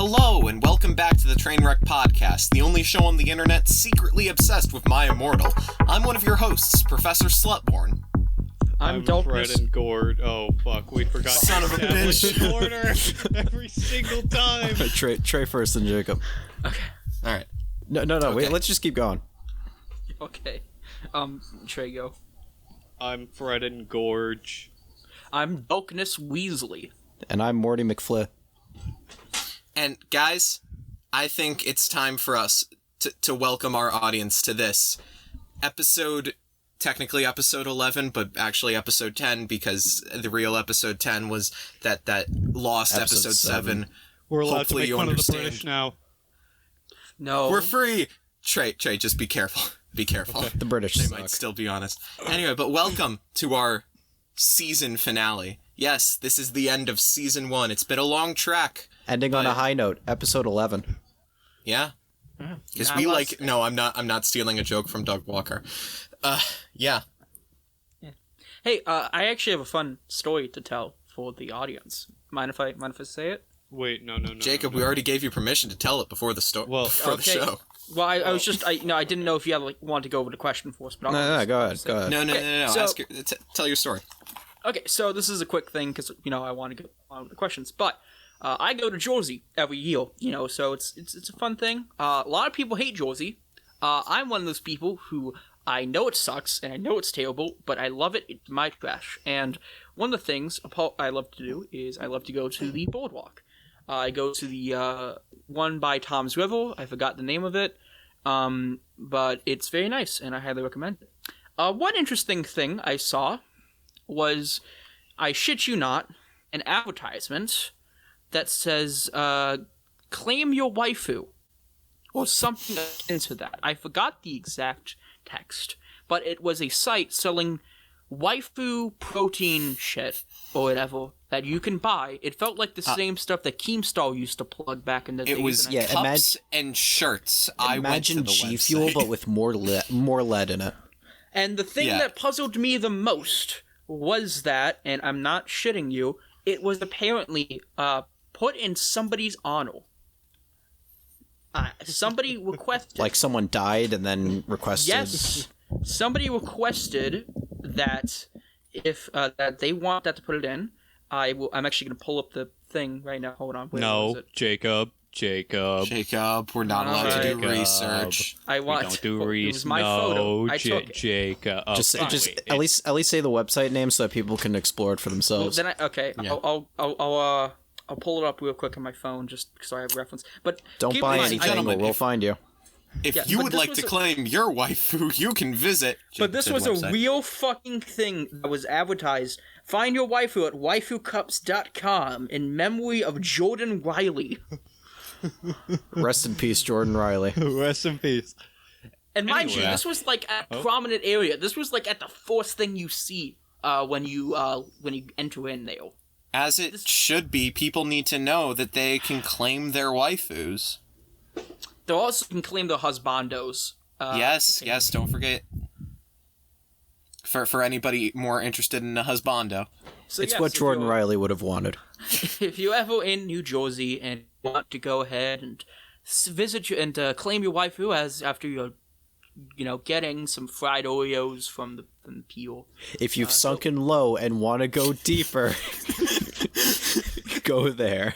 Hello, and welcome back to the Trainwreck podcast, the only show on the internet secretly obsessed with my immortal. I'm one of your hosts, Professor Slutborn. I'm Fred and Gord. Oh, fuck, we forgot Son to of a establish bitch. an order every single time. Trey first and Jacob. Okay. Alright. No, Okay. wait, let's just keep going. Okay. Trey, go. I'm Fred and Gorge. I'm Darkness Weasley. And I'm Morty McFly. And guys, I think it's time for us to welcome our audience to this technically episode 11, but actually episode 10, because the real episode 10 was that lost episode 7. We're allowed Hopefully to you make fun of the understand. British now. No. We're free! Trey, just be careful. Be careful. Okay. The British They suck. might still be honest. Anyway, but welcome to our season finale. Yes, this is the end of season 1. It's been a long track. Ending on a high note, episode 11. Yeah. Because Yeah, we I'm like... No, I'm not stealing a joke from Doug Walker. Yeah. Hey, I actually have a fun story to tell for the audience. Mind if I say it? Wait, no. Jacob, no. we already gave you permission to tell it before the Well, before the okay. show. Well, I was just, I didn't know if you had, wanted to go over the question for us, but No, go ahead. No. Okay, so- Ask tell your story. Okay, so this is a quick thing, because, I want to go on with the questions, but I go to Jersey every year, so it's a fun thing. A lot of people hate Jersey. I'm one of those people who, I know it sucks, and I know it's terrible, but I love it. It's my trash. And one of the things I love to do is I love to go to the boardwalk. I go to the one by Tom's River. I forgot the name of it, but it's very nice, and I highly recommend it. One interesting thing I saw was, I shit you not, an advertisement that says, claim your waifu, or something into that. I forgot the exact text, but it was a site selling waifu protein shit, or whatever, that you can buy. It felt like the same stuff that Keemstar used to plug back in the days. It was and I- cups and shirts. I went to Imagine the G website. Fuel, but with more lead in it. And the thing Yeah. that puzzled me the most was that, and I'm not shitting you, it was apparently put in somebody's honor. Somebody requested... Like someone died and then requested... Yes, somebody requested that if that they want that to put it in. I'm actually going to pull up the thing right now. Hold on. Where was no, it? Jacob, Jacob, we're not allowed to do Jacob. research. I we want. don't do It research. was my photo. I took it. Jacob. Just wait, at least say the website name so that people can explore it for Well, themselves. then Yeah. I'll pull it up real quick on my phone just so I have reference. But Don't keep buy in mind, anything gentlemen, or we'll if- find you. If Yeah, you but would this like was to a- claim your waifu, you can visit. But this said was website. a real fucking thing that was advertised. Find your waifu at waifucups.com in memory of Jordan Riley. Rest in peace, Jordan Riley. Rest in peace. And mind you, Anyway. this was like at a prominent area. This was like at the first thing you see when you enter in there. As it should be, people need to know that they can claim their waifus. They also can claim their husbandos. Yes, don't forget. For anybody more interested in a husbando. So It's yes, what if Jordan you're- Riley would have wanted. If you're ever in New Jersey and want to go ahead and visit you and claim your waifu as after you're, getting some fried Oreos from the peel. If you've sunken low and want to go deeper, go there.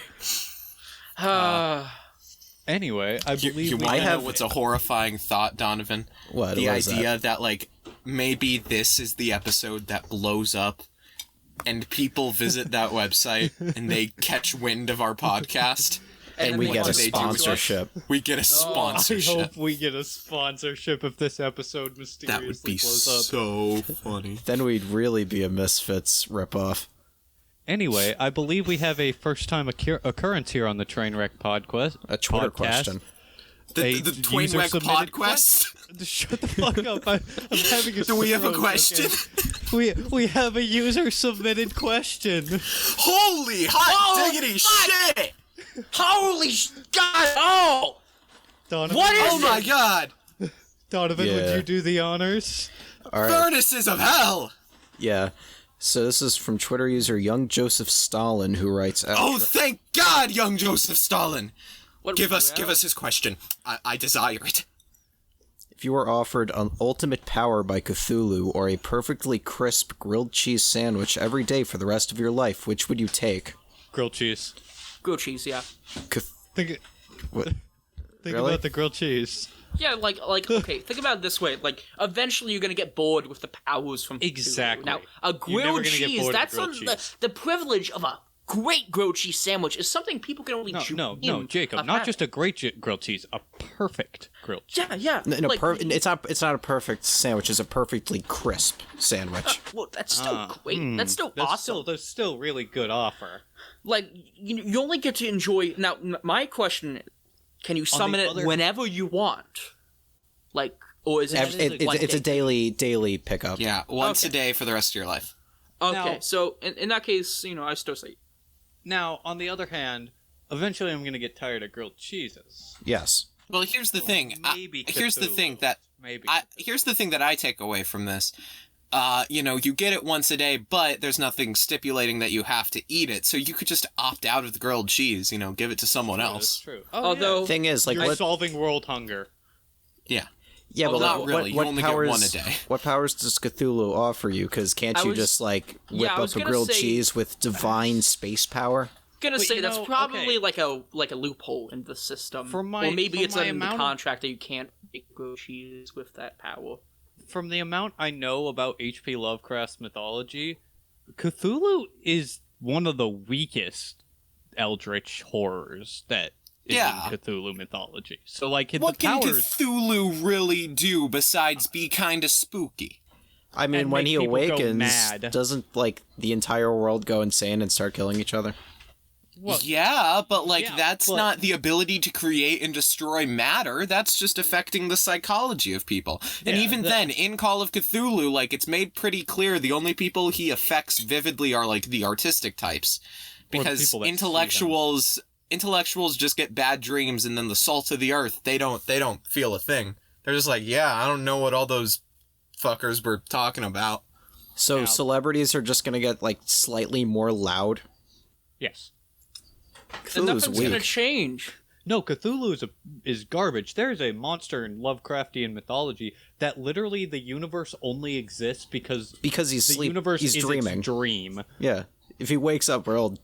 Anyway, I believe You we want to know have- what's a horrifying thought, Donovan? What? The what is idea that? that, maybe this is the episode that blows up and people visit that website and they catch wind of our podcast. And then we what get do a they do to us? sponsorship. We get a I sponsorship. hope we get a sponsorship if this episode mysteriously That would be blows up. so funny. Then we'd really be a Misfits ripoff. Anyway, I believe we have a first-time occurrence here on the Trainwreck podcast. A Twitter question. The user Trainwreck submitted podcast? Shut the fuck up! I'm having a. Do we have a stroke, question? okay? We have a user submitted question. Holy hot diggity shit! Holy God! Oh! Donovan, What is Oh my god! Donovan, Yeah. would you do the honors? All right. Furnaces of hell! Yeah. So this is from Twitter user Young Joseph Stalin, who writes, Oh, thank God, young Joseph Stalin! Give us his question. I desire it. If you were offered an ultimate power by Cthulhu or a perfectly crisp grilled cheese sandwich every day for the rest of your life, which would you take? Grilled cheese. Grilled cheese, yeah. Think Really? about the grilled cheese. Yeah, like okay, think about it this way. Like, eventually you're gonna get bored with the powers from Cthulhu. Exactly. Now, a You're never grilled gonna get cheese, bored of that's grilled on cheese. the privilege of a great grilled cheese sandwich is something people can only No, dream Jacob. of Not having. just a great grilled cheese, a perfect grilled cheese. Yeah. No, like, it's not a perfect sandwich. It's a perfectly crisp sandwich. well, that's still great. That's still awesome. That's still really good offer. Like, you only get to enjoy. Now, my question is, can you summon it whenever you want? Like, or is it It's a daily pickup. Yeah, once a day for the rest of your life. Okay, Now- so in that case, I still say Now, on the other hand, eventually I'm going to get tired of grilled cheeses. Yes. Well, here's the thing. Maybe Here's the Cthulhu. thing that Maybe. here's the thing that I take away from this. You get it once a day, but there's nothing stipulating that you have to eat it. So you could just opt out of the grilled cheese, give it to someone That's else. true. Although- Thing is, like, You're solving world hunger. Yeah. yeah, but not like, really. You what only get powers? one a day. What powers does Cthulhu offer you? Because can't you just like whip I was up a gonna grilled say- cheese with divine space power? gonna But, say you that's know, probably okay. like a loophole in the system. From or maybe it's in the amount of- contract that you can't make grilled cheese with that power. From the amount I know about H.P. Lovecraft's mythology, Cthulhu is one of the weakest eldritch horrors that is Yeah. in Cthulhu mythology. So, like, What the can powers... Cthulhu really do besides be kind of spooky? I mean, And when make he people go awakens, mad. doesn't like the entire world go insane and start killing each other? Well, Yeah, but Yeah, that's but- not the ability to create and destroy matter. That's just affecting the psychology of people. And Yeah, even then, in Call of Cthulhu, like, it's made pretty clear the only people he affects vividly are, like, the artistic types. Or the Because people that see intellectuals just get bad dreams, and then the salt of the earth, they don't feel a thing. They're just like, yeah, I don't know what all those fuckers were talking about. So Now- celebrities are just gonna get like slightly more loud. yes. And Cthulhu's nothing's gonna weak. change. No, Cthulhu is garbage. There's a monster in Lovecraftian mythology that literally the universe only exists because Because he's the universe he's is dreaming. its dream. Yeah. If he wakes up, we're all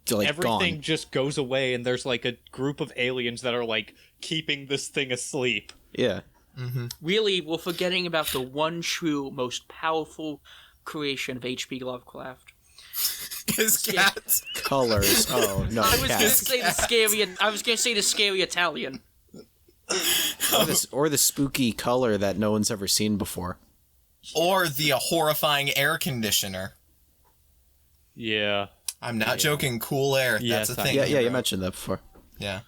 like Everything gone. just goes away, and there's like a group of aliens that are like keeping this thing asleep. Yeah. Really, we're forgetting about the one true, most powerful creation of H.P. Lovecraft. His cats. Colors. Oh no. I was gonna cats. say the scary. I was gonna say the scary Italian. Or the spooky color that no one's ever seen before. Or the horrifying air conditioner. Yeah. I'm not joking. Cool air. Yes, That's a I thing. Yeah, yeah, you wrote. mentioned that before. Yeah.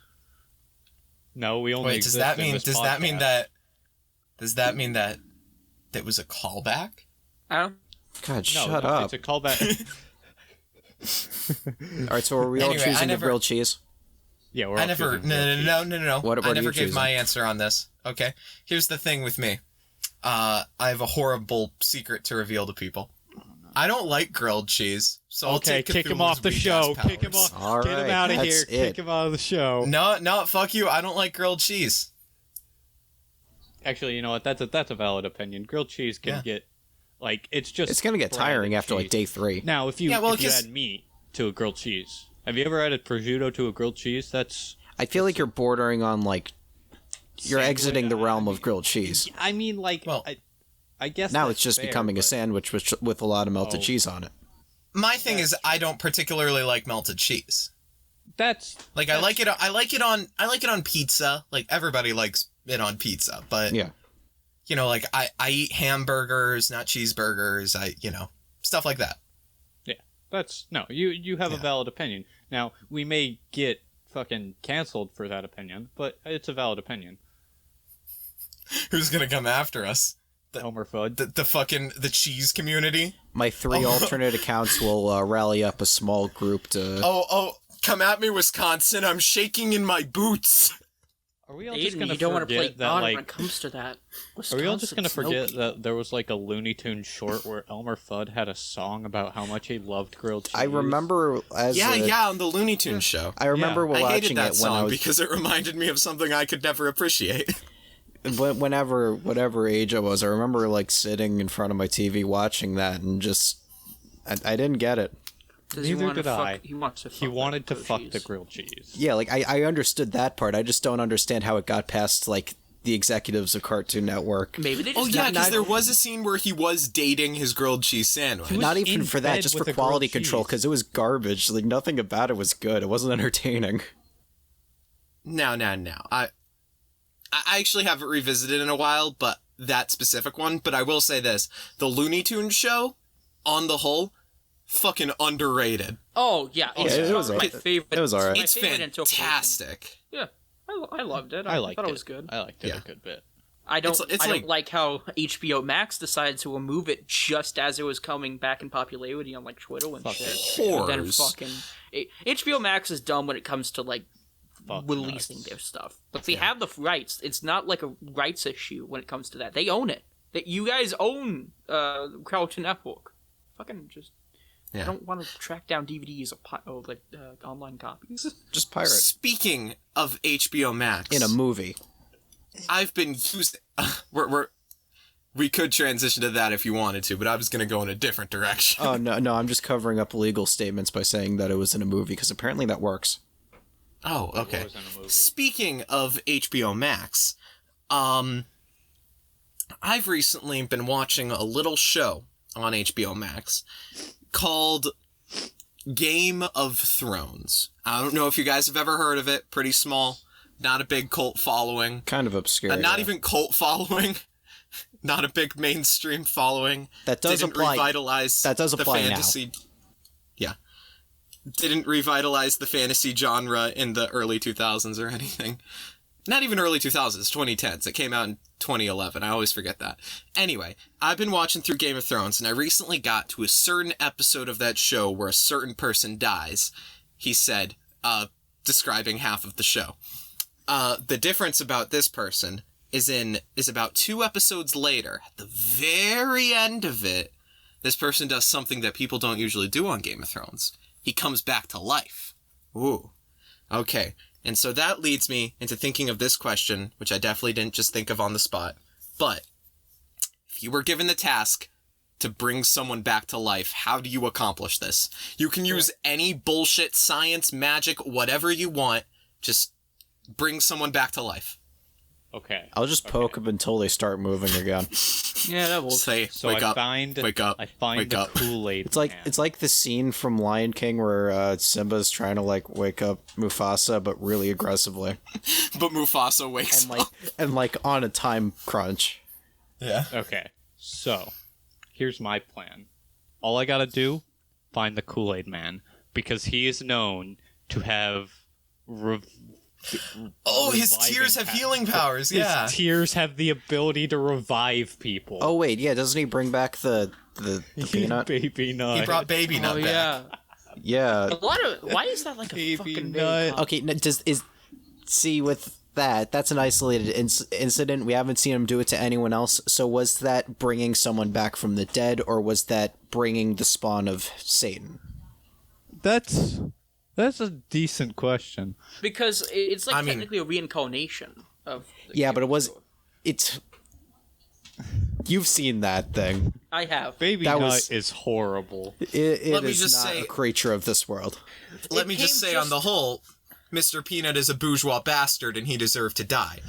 No, we only Wait, does exist that in mean this does that mean podcast. that does that mean that that was a callback? I don't. God, No, shut no, up. It's a callback. All right, so are we all Anyway, I choosing the never- grilled cheese? Yeah, we're I all never choosing no grilled no cheese. no no no. What I are never you gave choosing? my answer on this. Okay. Here's the thing with me. I have a horrible secret to reveal to people. I don't like grilled cheese, so I'll Okay, take kick him Cthulhu's off the weak-ass show. Kick him powers. off. All Get him right, out of that's here. it. Kick him out of the show. No, fuck you. I don't like grilled cheese. Actually, you know what? That's a valid opinion. Grilled cheese can Yeah. get like it's just It's gonna get tiring branded after like cheese. day 3. Now, if you Yeah, well, if you 'cause- add meat to a grilled cheese, have you ever added prosciutto to a grilled cheese? That's I feel like you're bordering on like you're Sandwich. exiting the realm of grilled cheese. I mean, like, Well, I guess Now that's it's just fair, becoming a but- sandwich with a lot of melted Oh. cheese on it. My thing is I don't particularly like melted cheese. That's Like I like it on pizza. Like everybody likes it on pizza, but Yeah. like I eat hamburgers, not cheeseburgers. Stuff like that. That's no. You have a Yeah. valid opinion. Now we may get fucking canceled for that opinion, but it's a valid opinion. Who's gonna come after us? Homer Fudd. The cheese community? My 3 alternate accounts will rally up a small group to Oh, come at me, Wisconsin. I'm shaking in my boots. Are we all just Aiden, gonna you don't want to play forget that, God when like... it comes to that. Are we all just gonna Wisconsin forget Snoopy. that there was, like, a Looney Tunes short where Elmer Fudd had a song about how much he loved grilled cheese? I remember Yeah, on the Looney Tunes show. I remember Yeah. I hated watching that it when I song was because it reminded me of something I could never appreciate. whatever age I was. I remember like sitting in front of my TV watching that and just I didn't get it. Does he Neither wanna did fuck- I. He wants to. Fuck He wanted to grilled fuck cheese. the grilled cheese. Yeah, like I understood that part. I just don't understand how it got past like the executives of Cartoon Network. Maybe they just. Oh yeah, didn't- because there was a scene where he was dating his grilled cheese sandwich. was Not even in for that, bed just with for a grilled quality control, cheese. because it was garbage. Like nothing about it was good. It wasn't entertaining. No. I actually haven't revisited in a while, but that specific one. But I will say this: the Looney Tunes show, on the whole, fucking underrated. Oh yeah, it's it was my alright. favorite. It was alright. my It's favorite interpretation. fantastic. Yeah, I loved it. I liked thought it was good. I liked it Yeah. a good bit. I don't. It's I like- don't like how HBO Max decided to remove it just as it was coming back in popularity on like Twitter and Fuck shit. whores. Then fucking HBO Max is dumb when it comes to like Fuck releasing nuts. their stuff, but they have the rights. It's not like a rights issue when it comes to that. They own it. That you guys own Cartoon Network. Fucking just. Yeah. I don't want to track down DVDs or like online copies. Just pirate Speaking of HBO Max, in a movie. I've been using. We could transition to that if you wanted to, but I was going to go in a different direction. Oh no, I'm just covering up legal statements by saying that it was in a movie because apparently that works. Oh, okay. was in a movie. Speaking of HBO Max, I've recently been watching a little show on HBO Max called Game of Thrones. I don't know if you guys have ever heard of it. Pretty small, not a big cult following. Kind of obscure. Not yeah. even cult following. Not a big mainstream following. That does Didn't apply. Revitalize That does apply the now. fantasy. Yeah. Didn't revitalize the fantasy genre in the early 2000s or anything. Not even early 2000s, 2010s. It came out in 2011. I always forget that. Anyway, I've been watching through Game of Thrones, and I recently got to a certain episode of that show where a certain person dies. He said, describing half of the show. The difference about this person is about 2 episodes later, at the very end of it, this person does something that people don't usually do on Game of Thrones. He comes back to life. Ooh. Okay. And so that leads me into thinking of this question, which I definitely didn't just think of on the spot. But if you were given the task to bring someone back to life, how do you accomplish this? You can use any bullshit, science, magic, whatever you want. Just bring someone back to life. Okay. I'll just poke them until they start moving again. Yeah, that will. Say, So wake I up, find wake up, I find wake the up. Kool-Aid. It's like the scene from Lion King where Simba's trying to like wake up Mufasa, but really aggressively, But Mufasa wakes and like on a time crunch. Yeah. Okay. So, here's my plan. All I gotta do, find the Kool-Aid Man, because he is known to have Oh, his reviving tears have powers. healing powers, yeah. His tears have the ability to revive people. Oh wait, yeah, doesn't he bring back the peanut? Baby nut. He brought Baby Nut Oh back. yeah. Yeah. A lot of. Why is that like a Baby fucking nut. big Okay, see with that's an isolated incident. We haven't seen him do it to anyone else. So was that bringing someone back from the dead, or was that bringing the spawn of Satan? That's a decent question. Because it's like I mean- technically a reincarnation of. the Yeah, but it Game was. of Thrones. It's. You've seen that thing. I have. Baby That nut was- is horrible. It Let me is just not say- a creature of this world. Let It me just came say, on the just- whole, Mr. Peanut is a bourgeois bastard and he deserved to die.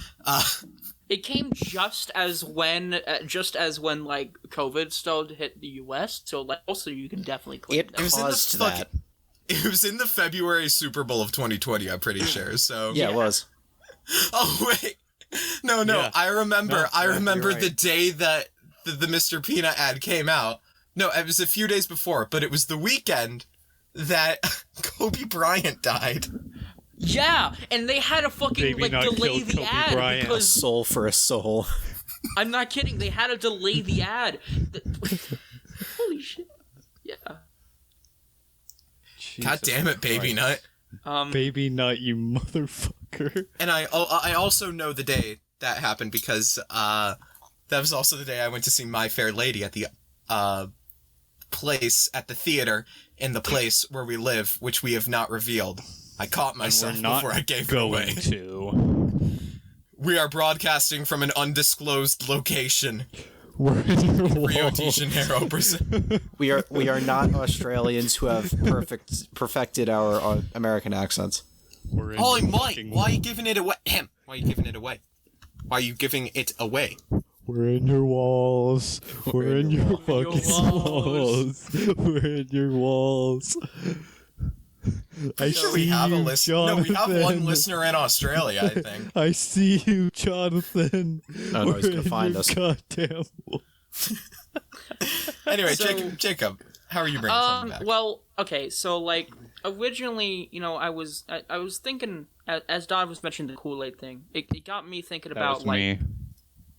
It came just as when like COVID started to hit the U.S. So like also you can definitely claim It that. was in the caused fucking- that. It was in the February Super Bowl of 2020, I'm pretty sure, so... Yeah, it was. Oh, wait. No, Yeah. I remember. No, I yeah, remember you're the right. day that the Mr. Peanut ad came out. No, it was a few days before, but it was the weekend that Kobe Bryant died. Yeah, and they had to fucking Baby like Nut delay killed the Kobe ad Bryant. because Soul for a soul. I'm not kidding. They had to delay the ad. Holy shit. Yeah. God damn it, Baby Nut. Baby nut, you motherfucker. Joker. And I also know the day that happened because that was also the day I went to see My Fair Lady at the place at the theater in the place where we live, which we have not revealed. I caught myself before I gave it away. We are broadcasting from an undisclosed location. We're in your Rio de walls. Janeiro, Brazil. We are not Australians who have perfected our American accents. We're in Holy your moly! fucking Why are you giving it away? Why are you giving it away? Why are you giving it away? We're in your walls. We're in your fucking walls. We're in your walls. I Sure, we see have a you, listener. No, we have one Jonathan. listener in Australia, I think. I see you, Jonathan. Oh, no, he's We're gonna in find your us. Goddamn walls. Anyway, So- Jacob, how are you bringing something back? Well, okay, so like originally, I was thinking as Don was mentioning the Kool-Aid thing. It got me thinking That about was like me.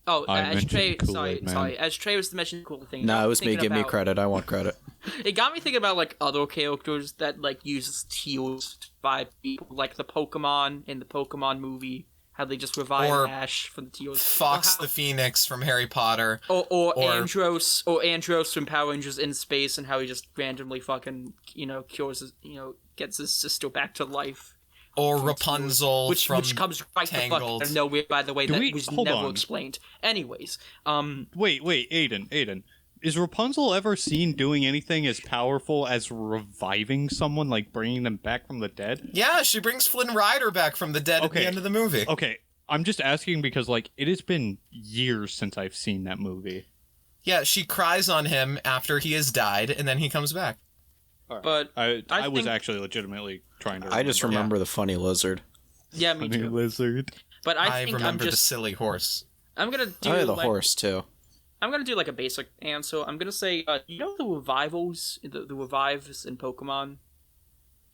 oh, I as mentioned Trey, Kool-Aid, man. as Trey was mentioning the Kool-Aid thing. No, got it was me. thinking Give me about- credit. I want credit. It got me thinking about like other characters that like use heals to revive people, like the Pokemon in the Pokemon movie. How they just revive Or Ash from the Teals. Fox the Phoenix from Harry Potter. Or Andros from Power Rangers in space, and how he just randomly fucking cures his, gets his sister back to life. Or Rapunzel Which from comes right the fuck Tangled. out of nowhere, by the way. Do That we- was hold never on. explained. Anyways, Wait, Aidan. Is Rapunzel ever seen doing anything as powerful as reviving someone, like bringing them back from the dead? Yeah, she brings Flynn Rider back from the dead at the Okay. end of the movie. Okay, I'm just asking because, like, it has been years since I've seen that movie. Yeah, she cries on him after he has died, and then he comes back. but I was think- actually legitimately trying to. I just remember the funny lizard. yeah, me Funny too. lizard. But I think remember I'm the just silly horse. I'm gonna do Oh, the like, horse too. I'm gonna do like a basic answer. I'm gonna say, the revivals, the revives in Pokemon.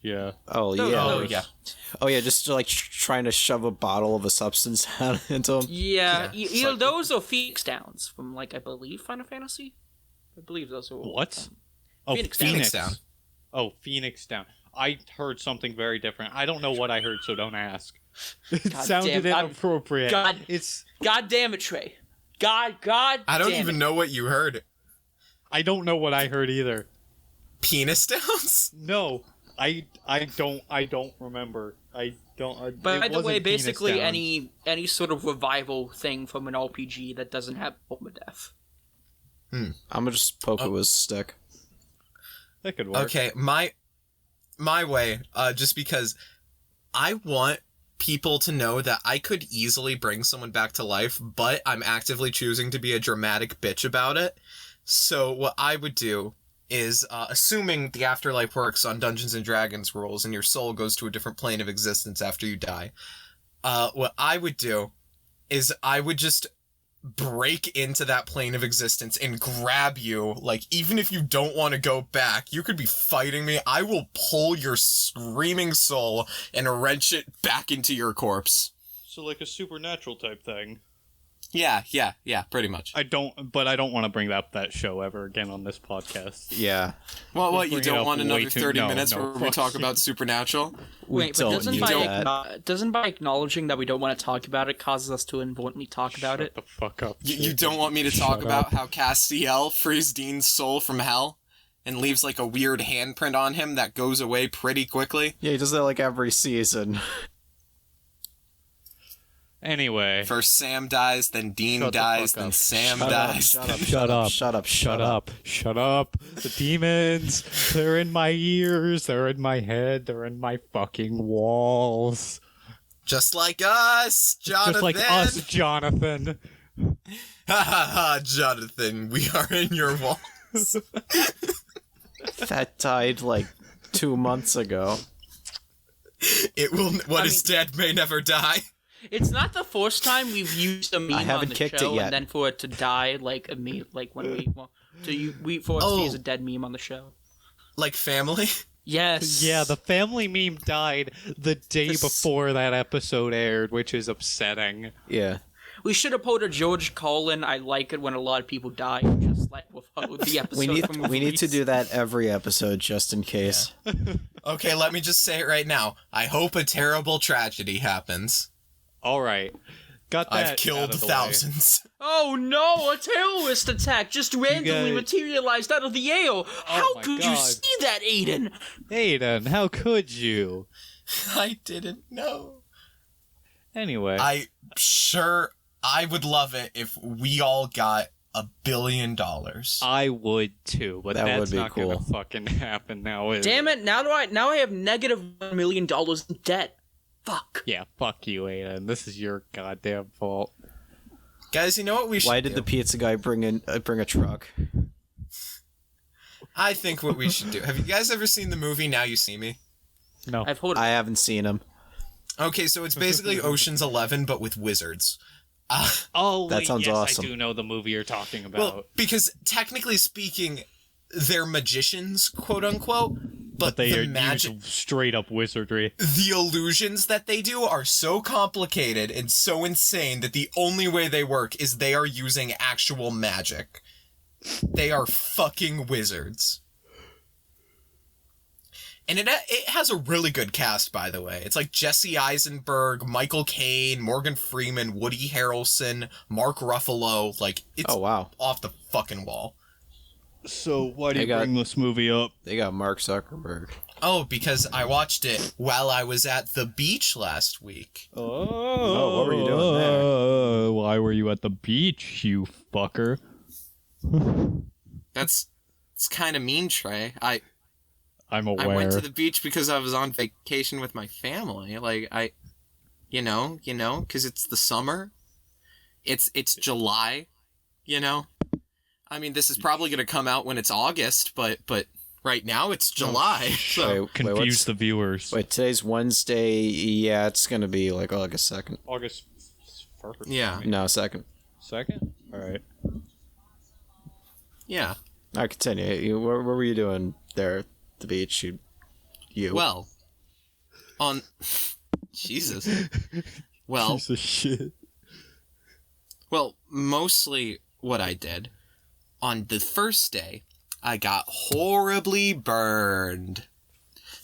Yeah. Oh Those- yeah. Oh, those- yeah. Oh yeah. Just like trying to shove a bottle of a substance into him. Yeah, Yeah, either like- those or Phoenix Downs from like I believe Final Fantasy. I believe those are What? Oh, Phoenix Phoenix Down. Oh, Phoenix Down. I heard something very different. I don't know what I heard, so don't ask. It God sounded damn, inappropriate. God- It's. God damn it, Trey. God. I don't damn even it. know what you heard. I don't know what I heard either. Penis downs? No, I don't remember. I don't. But it by the way, wasn't Penis basically Down. any sort of revival thing from an RPG that doesn't have permadeath. I'm gonna just poke it with a stick. That could work. Okay, my way, just because I want people to know that I could easily bring someone back to life, but I'm actively choosing to be a dramatic bitch about it. So what I would do is, assuming the afterlife works on Dungeons and Dragons rules and your soul goes to a different plane of existence after you die, what I would do is I would just break into that plane of existence and grab you. Like, even if you don't want to go back, you could be fighting me, I will pull your screaming soul and wrench it back into your corpse. So like a supernatural type thing. Yeah, pretty much. I don't want to bring up that show ever again on this podcast. Yeah. Well, what, you bring it don't up want way another too- 30 no, minutes no, where we fuck talk you. about Supernatural? We Wait, but don't doesn't need by that. doesn't by acknowledging that we don't want to talk about it causes us to inadvertently talk about it? Shut the fuck up. You don't want me to talk Shut about up. how Castiel frees Dean's soul from hell and leaves like a weird handprint on him that goes away pretty quickly? Yeah, he does that like every season. Anyway. First Sam dies, then Dean Shut the dies, fuck then up. Sam Shut up, dies. shut up, Shut up. shut up, Shut up. Shut up. The demons, they're in my ears, they're in my head, they're in my fucking walls. Just like us, Jonathan. Just like us, Jonathan. Ha ha ha, Jonathan, we are in your walls. That died like 2 months ago. It will. What is dead may never die. It's not the first time we've used a meme I haven't on the kicked show it yet. and then for it to die like a meme, like when we for us to Oh. use a dead meme on the show. Like family. Yes. Yeah, the family meme died the day This- before that episode aired, which is upsetting. Yeah. We should have put a George Carlin. I like it when a lot of people die. Just like with the episode. We need to do that every episode just in case. Okay, let me just say it right now. I hope a terrible tragedy happens. All right. Got that I've out killed of the thousands. Oh no, a terrorist attack just randomly materialized out of the air. How could you see that, Aidan? Aidan, how could you? I didn't know. Anyway. I would love it if we all got $1 billion. I would too, but That that's would be not cool. gonna fucking happen now, is Damn it! Now I have negative $1 million in debt. Fuck. Yeah, fuck you, Aidan. This is your goddamn fault. Guys, you know what we should Why did the pizza guy bring a truck? I think what we should do. Have you guys ever seen the movie Now You See Me? No. I've heard. I haven't seen him. Okay, so it's basically Ocean's 11, but with wizards. Oh, That sounds yes, awesome. I do know the movie you're talking about. Well, because technically speaking, they're magicians, quote unquote, but they the are magic, straight up wizardry. the illusions that they do are so complicated and so insane that the only way they work is they are using actual magic. They are fucking wizards. And it has a really good cast, by the way. It's like Jesse Eisenberg, Michael Caine, Morgan Freeman, Woody Harrelson, Mark Ruffalo. Like, it's off the fucking wall. So why do They you got- bring this movie up? They got Mark Zuckerberg. Oh, because I watched it while I was at the beach last week. Oh, what were you doing there? Why were you at the beach, you fucker? It's kind of mean, Trey. I'm aware. I went to the beach because I was on vacation with my family. Like, you know, because it's the summer. It's July, you know? I mean, this is probably going to come out when it's August, but right now it's July. So Confuse the viewers. Wait, today's Wednesday. Yeah, it's gonna be like August 2nd. August 1st. Yeah. No, 2nd. 2nd? Alright. Yeah. I continue. What were you doing there at the beach? You. Well, on Jesus. Well, Piece of shit. Well, mostly what I did on the first day, I got horribly burned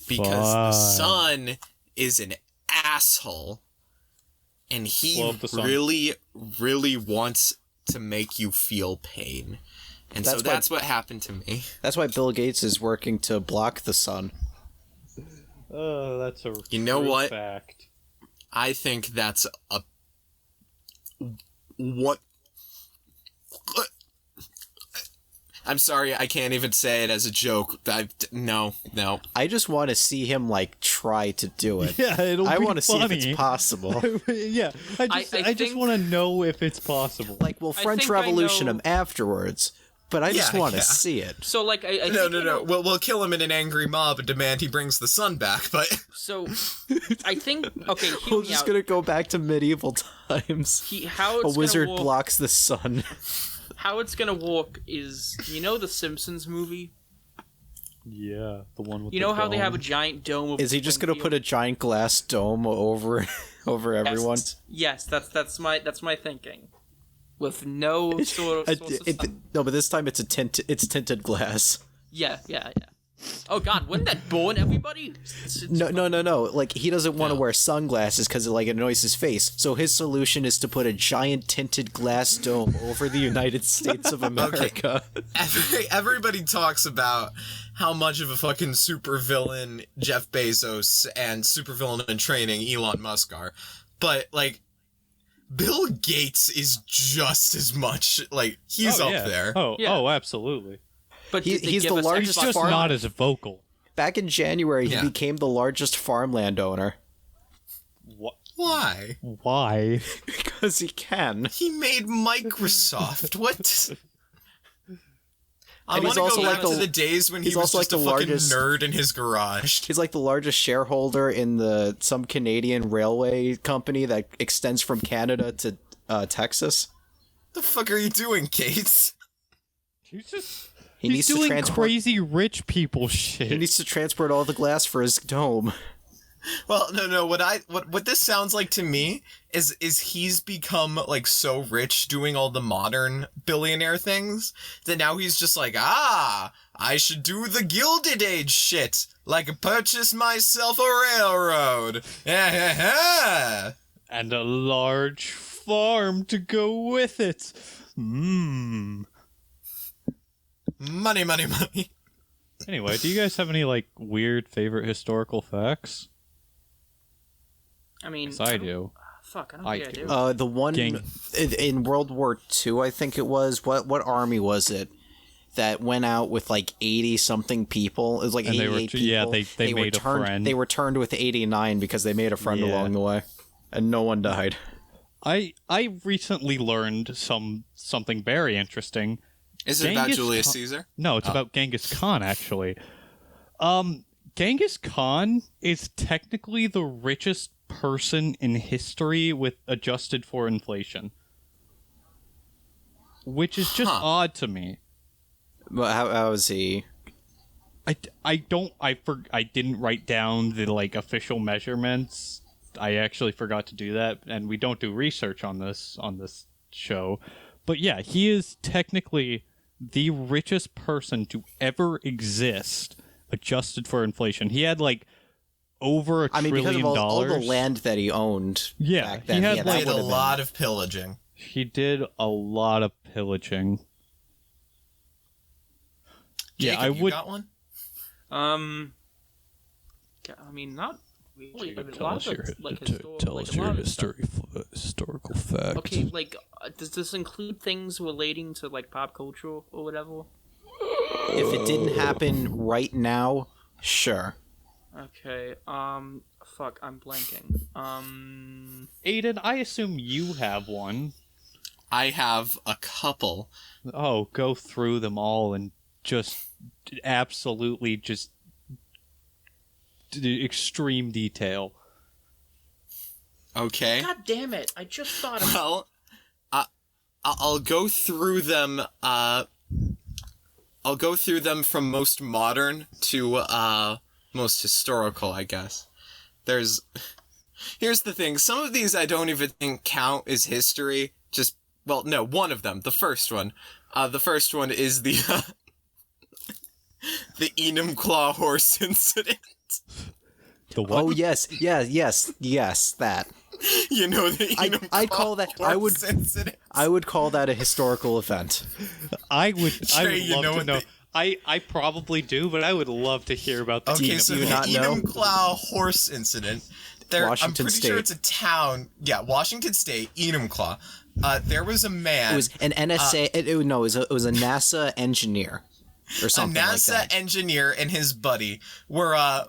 because the sun is an asshole and he Love the sun. really wants to make you feel pain. And that's what happened to me. That's why Bill Gates is working to block the sun. Oh, that's a You know true what? fact. I think that's a what I'm sorry, I can't even say it as a joke. No. I just want to see him like try to do it. Yeah, it'll I be want to see if funny. it's possible. Yeah, I just think- want to know if it's possible. Like, we'll French think I Revolution know- him afterwards, but I just Yeah, want to yeah. see it. So like I think, No. you know, We'll kill him in an angry mob and demand he brings the sun back, but So I think okay. Hear We're me just out. gonna go back to medieval times. How A it's wizard gonna work, blocks the sun. How it's gonna work is, you know, the Simpsons movie. Yeah, the one with You the know how they dome. have a giant dome of Is he just gonna put a giant glass dome over everyone? Yes, that's my thinking. With no sort of No, but this time it's it's tinted glass. yeah. Oh god, wouldn't that burn everybody? No. Like, he doesn't want to wear sunglasses because it annoys his face. So his solution is to put a giant tinted glass dome over the United States of America. everybody talks about how much of a fucking supervillain Jeff Bezos and supervillain in training Elon Musk are. But, like, Bill Gates is just as much, like, he's up there. Oh, absolutely. But He- did they he's give the us largest Xbox Just farm- One? not as vocal. Back in January, Yeah. he became the largest farmland owner What? Why? Why? because he can. He made Microsoft. What? I And want he's to also go back like to the- the days when he he's was also just like a the fucking largest- nerd in his garage. He's like the largest shareholder in some Canadian railway company that extends from Canada to Texas. The fuck are you doing, Kate? He He's needs to doing transport. crazy rich people shit. He needs to transport all the glass for his dome. Well, no. What this sounds like to me is he's become like so rich doing all the modern billionaire things that now he's just like, I should do the Gilded Age shit, like purchase myself a railroad. And a large farm to go with it. Money. Anyway, do you guys have any like weird favorite historical facts? I mean, 'Cause I do. Fuck, I don't I think I do. do. The one in World War II, I think it was. What army was it that went out with like 80 something people? It was like 88 people. Yeah, they made returned, a friend. They returned with 89 because they made a friend Yeah. along the way, and no one died. I recently learned something very interesting. Is it about Genghis Julius Khan- Caesar? No, it's about Genghis Khan, actually. Genghis Khan is technically the richest person in history with adjusted for inflation. Which is just odd to me. But how is he? I didn't write down the like official measurements. I actually forgot to do that, and we don't do research on this show. But yeah, he is technically the richest person to ever exist, adjusted for inflation. He had like over $1 trillion. Because of all the land that he owned. Yeah, back then, he had yeah, He that did a would've been- lot of pillaging. He did a lot of pillaging. Jacob, I you would. got one? I mean, not really. I mean, a lot of it's, like, historical fact. Okay, like, does this include things relating to like pop culture or whatever? If it didn't happen right now, sure. Okay. Fuck, I'm blanking. Aidan, I assume you have one. I have a couple. Oh, go through them all and just absolutely just extreme detail. Okay. God damn it! I just thought of. Well, I'll go through them. I'll go through them from most modern to most historical, I guess. Here's the thing. Some of these I don't even think count as history. One of them. The first one. The first one is the the Enumclaw horse incident. The what? Oh yes, that. You know the Enumclaw I'd call that. horse incident. I would call that a historical event. I would Trey, you love know to what know. I probably do, but I would love to hear about the Okay, so do you the not know? Enumclaw horse incident. I'm Washington pretty sure State. it's a town. Yeah, Washington State, Enumclaw. There was a man. It was an NSA. It was a NASA engineer, or A something like NASA that. engineer and his buddy were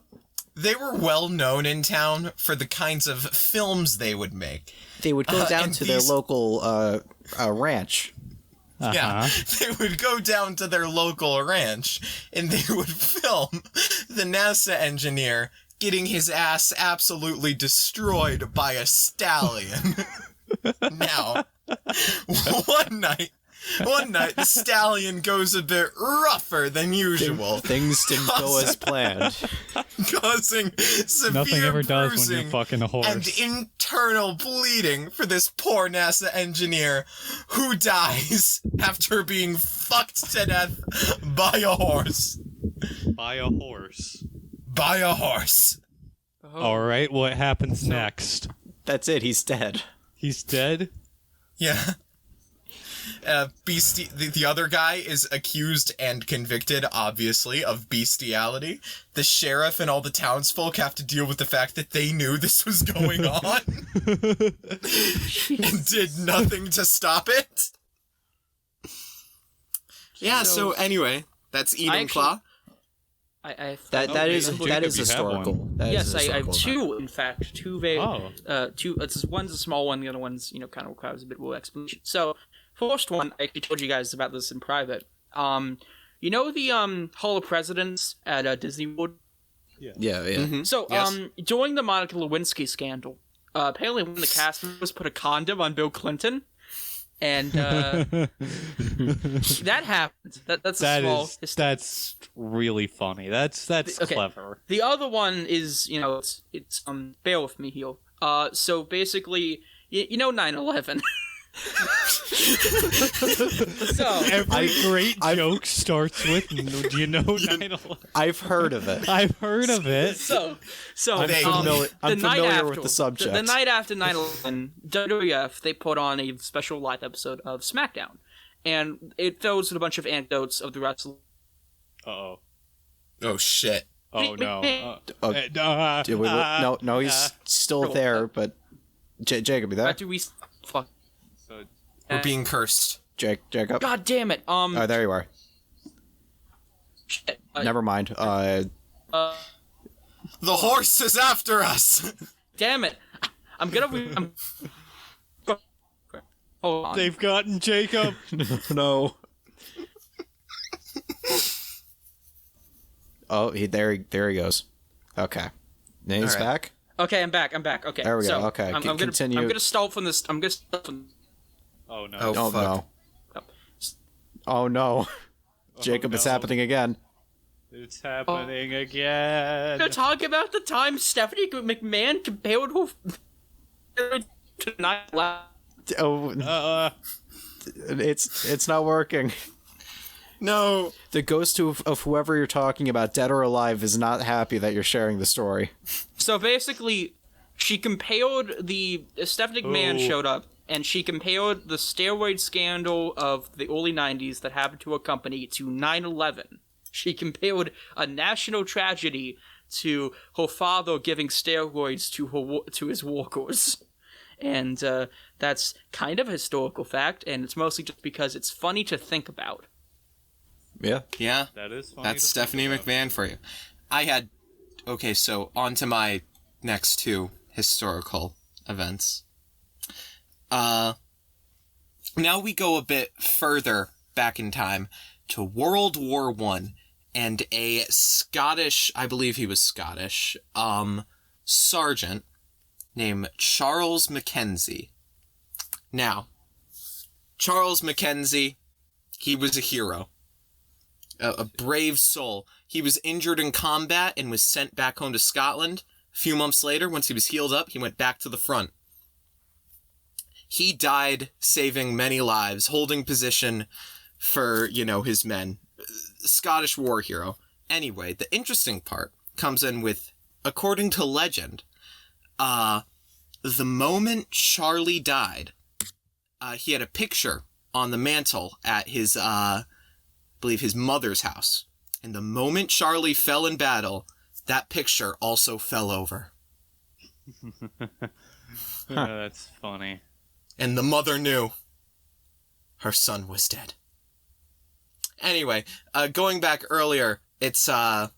they were well known in town for the kinds of films they would make. They would go down and to their these- local ranch. Yeah, they would go down to their local ranch and they would film the NASA engineer getting his ass absolutely destroyed by a stallion. Now, one night, the stallion goes a bit rougher than usual, Things didn't go as planned. causing severe Nothing ever does when bruising you're fucking a horse. and internal bleeding for this poor NASA engineer who dies after being fucked to death by a horse. By a horse. By a horse. All right, what happens next? That's it. He's dead. He's dead? Yeah. The other guy is accused and convicted, obviously, of bestiality. The sheriff and all the townsfolk have to deal with the fact that they knew this was going on and did nothing to stop it. Yeah, so anyway, that's Enumclaw. That is Jacob, you have historical. one. That is Yes, a I have historical two. In fact, two very. Oh. Two. One's a small one. The other one's kind of requires a bit more explanation. So, first one, I actually told you guys about this in private. You know the Hall of Presidents at Disney World. event. Yeah. Mhm. So, Yes. during the Monica Lewinsky scandal, apparently one of the cast members put a condom on Bill Clinton, And that happens. That's a small. That's really funny. That's Okay. clever. The other one is, it's bear with me here. So basically, you know 9/11. So Every great joke starts with, do you know 9/11? I've heard of it. I've heard of it. So I'm familiar with the subject. The night after 9/11, WWF, they put on a special live episode of SmackDown, and it fills with a bunch of anecdotes of the wrestler. Uh-oh. Oh shit. Oh, no. No, he's still there, but Jacob, you there? After we fuck. So, We're being cursed. Jacob? God damn it. Oh, there you are. Shit. Never mind. The horse is after us! Damn it. I'm gonna. Hold on. they've gotten Jacob. No. Oh, there he goes. Okay. Now he's All right. back? Okay, I'm back. Okay. There we go. So, Okay, continue. I'm gonna start from this. Oh, no. Oh, Oh, fuck. no. Oh, no. Jacob, it's no. happening again. It's happening again. I'm gonna talk about the time Stephanie McMahon compared her to 9/11. Oh, it's not working. No. The ghost of whoever you're talking about, dead or alive, is not happy that you're sharing the story. So basically, she compared Stephanie McMahon Oh. showed up, and she compared the steroid scandal of the early 90s that happened to a company to 9/11. She compared a national tragedy to her father giving steroids to his workers. And that's kind of a historical fact, and it's mostly just because it's funny to think about. Yeah. Yeah. That is funny. That's to Stephanie think about. McMahon for you. Okay, so on to my next two historical events. Now we go a bit further back in time to World War I and a Scottish, I believe he was Scottish, sergeant named Charles Mackenzie. Now, Charles Mackenzie, he was a hero. A brave soul. He was injured in combat and was sent back home to Scotland. A few months later, once he was healed up, he went back to the front. He died saving many lives, holding position for, his men. Scottish war hero. Anyway, the interesting part comes in with, according to legend, the moment Charlie died, he had a picture on the mantle at his, believe his mother's house. And the moment Charlie fell in battle, that picture also fell over. That's funny. And the mother knew her son was dead. Anyway, going back earlier, it's to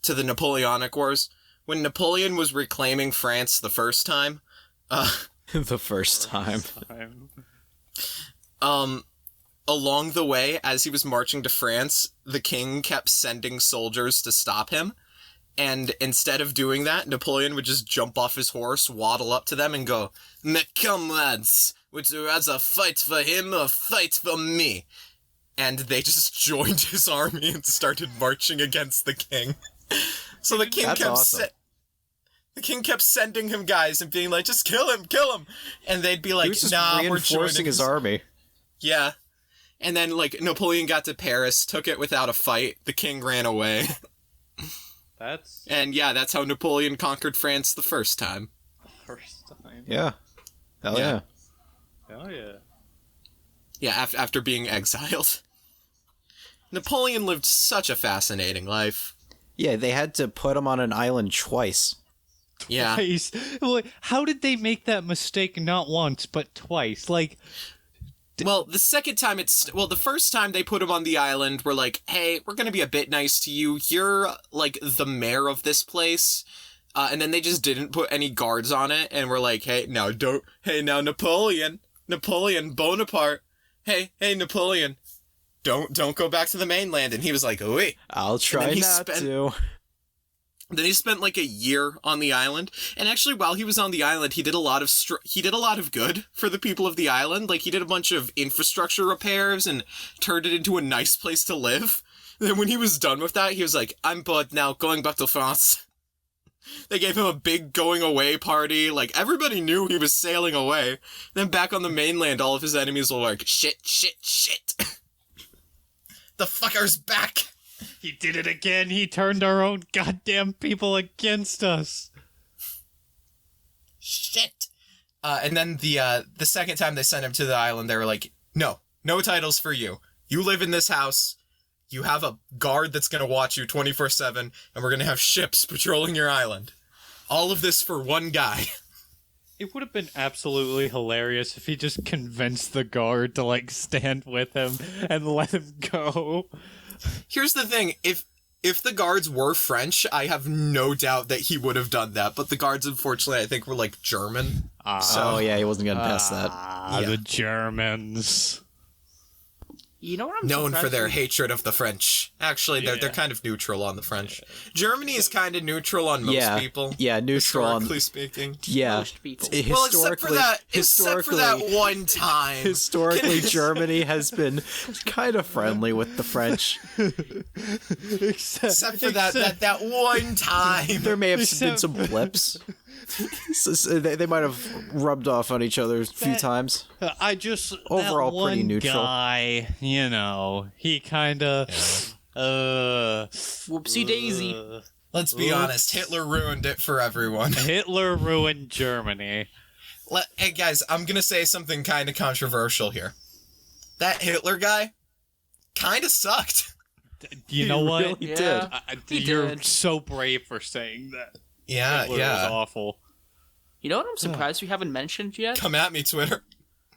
the Napoleonic Wars. When Napoleon was reclaiming France the first time, The first time. along the way, as he was marching to France, the king kept sending soldiers to stop him. And instead of doing that, Napoleon would just jump off his horse, waddle up to them, and go, "Me comrades, would you rather fight for him or fight for me?" And they just joined his army and started marching against the king. So the king That's awesome. the king kept sending him guys and being like, "Just kill him, kill him." And they'd be like, He was just "Nah, we're reinforcing joining his army. Yeah. And then, Napoleon got to Paris, took it without a fight. The king ran away. That's And yeah, that's how Napoleon conquered France the first time. the first time. Yeah. Hell Yeah. yeah. Oh, yeah. Yeah, after being exiled. Napoleon lived such a fascinating life. Yeah, they had to put him on an island twice. Yeah. Twice. Like, how did they make that mistake not once, but twice? Like, Well, the first time they put him on the island, we're like, "Hey, we're gonna be a bit nice to you. You're, the mayor of this place." And then they just didn't put any guards on it, and we're like, "Hey, now Napoleon Bonaparte. Hey, Napoleon, don't go back to the mainland." And he was like, "Oh, wait." I'll try he not to. Then he spent like a year on the island, and actually while he was on the island, he did a lot of good for the people of the island. Like, he did a bunch of infrastructure repairs and turned it into a nice place to live. And then when he was done with that, he was like, I'm bored now, going back to France. They gave him a big going away party. Like, everybody knew he was sailing away. Then back on the mainland, all of his enemies were like, shit. The fucker's back. He did it again. He turned our own goddamn people against us. Shit. And then the second time they sent him to the island, they were like, no titles for you. You live in this house. You have a guard that's going to watch you 24/7, and we're going to have ships patrolling your island. All of this for one guy. It would have been absolutely hilarious if he just convinced the guard to, like, stand with him and let him go. Here's the thing, if the guards were French, I have no doubt that he would have done that, but the guards, unfortunately, I think were, like, German. Oh, yeah, he wasn't getting past that. Yeah. The Germans. You know what I'm Known surprised for their with? hatred of the French. Actually, they're kind of neutral on the French. Germany is kind of neutral on most people. Yeah, neutral on... Historically speaking. Yeah. Most people. Well, except for that one time. Historically, Germany has been kind of friendly with the French. Except for that one time. There may have been some blips. So they might have rubbed off on each other a few times. I just... Overall, that one pretty neutral. guy, you know, he kind of... Whoopsie daisy. Let's be honest, Hitler ruined it for everyone. Hitler ruined Germany. Hey guys, I'm gonna say something kind of controversial here. That Hitler guy kind of sucked. You know what? Really did. You're did. so brave for saying that. Yeah, Hitler was awful. You know what I'm surprised we haven't mentioned yet? Come at me, Twitter.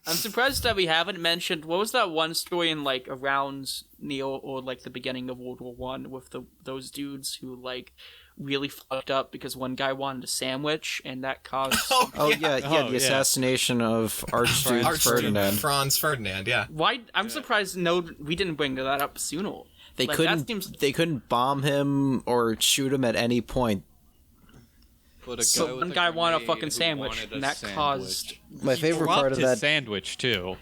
I'm surprised that we haven't mentioned, what was that one story in, like, around Neil or, like, the beginning of World War One with those dudes who, like, really fucked up because one guy wanted a sandwich and that caused... The assassination of Archduke Ferdinand. Franz Ferdinand, yeah. Why? I'm surprised we didn't bring that up sooner. They Like, couldn't. that seems... They couldn't bomb him or shoot him at any point. But So one guy wanted a fucking sandwich, and that caused... My favorite part of that. Sandwich too.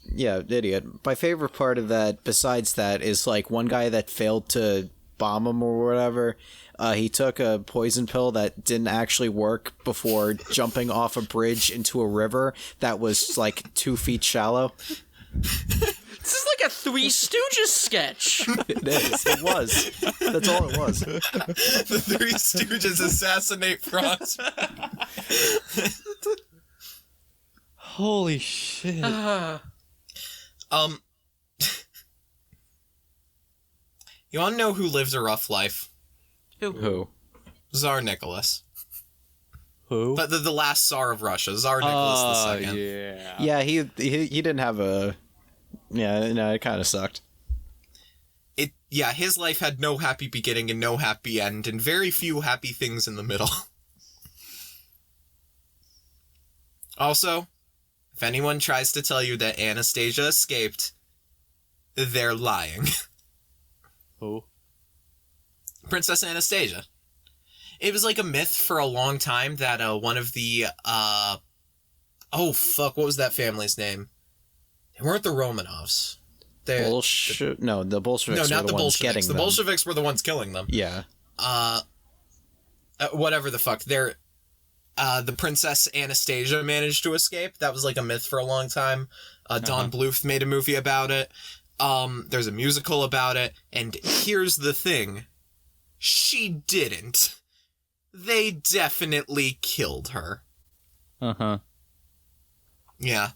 Yeah, idiot. My favorite part of that, besides that, is like one guy that failed to bomb him or whatever. He took a poison pill that didn't actually work before jumping off a bridge into a river that was like 2 feet shallow. This is like a Three Stooges sketch! It is. It was. That's all it was. The Three Stooges assassinate Franz. Holy shit. You wanna know who lives a rough life? Who? Tsar Nicholas. Who? But the last Tsar of Russia, Tsar Nicholas II. Yeah. Yeah, he didn't have a... Yeah, no, it kind of sucked. His life had no happy beginning and no happy end, and very few happy things in the middle. Also, if anyone tries to tell you that Anastasia escaped, they're lying. Who? Princess Anastasia. It was like a myth for a long time that one of the, what was that family's name? They weren't the Romanovs. The Bolsheviks No, not were the ones Bolsheviks. getting The them. Bolsheviks were the ones killing them. Yeah. Whatever the fuck. They're, the Princess Anastasia managed to escape. That was like a myth for a long time. Don Bluth made a movie about it. There's a musical about it. And here's the thing. She didn't. They definitely killed her. Uh-huh. Yeah.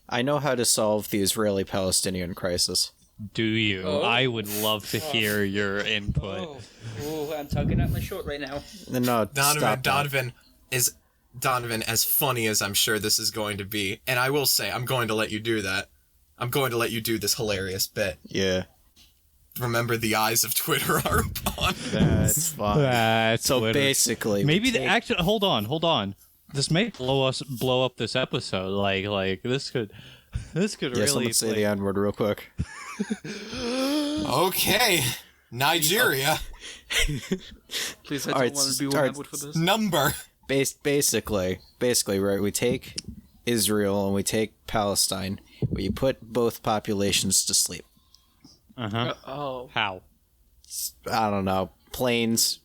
I know how to solve the Israeli-Palestinian crisis. Do you? Oh. I would love to hear your input. Oh, I'm tugging at my short right now. No, stop that. Donovan, as funny as I'm sure this is going to be, and I will say, I'm going to let you do that. I'm going to let you do this hilarious bit. Yeah. Remember, the eyes of Twitter are upon. That's fine. That's So Twitter. basically... Maybe actually, hold on. This may blow up this episode. Like this could Yeah, really someone say the N-word real quick. Okay. Nigeria. Please, I All don't right, want to be all right, remembered for this. Number. Basically, right, we take Israel and we take Palestine, where you put both populations to sleep. Oh. How? I don't know, planes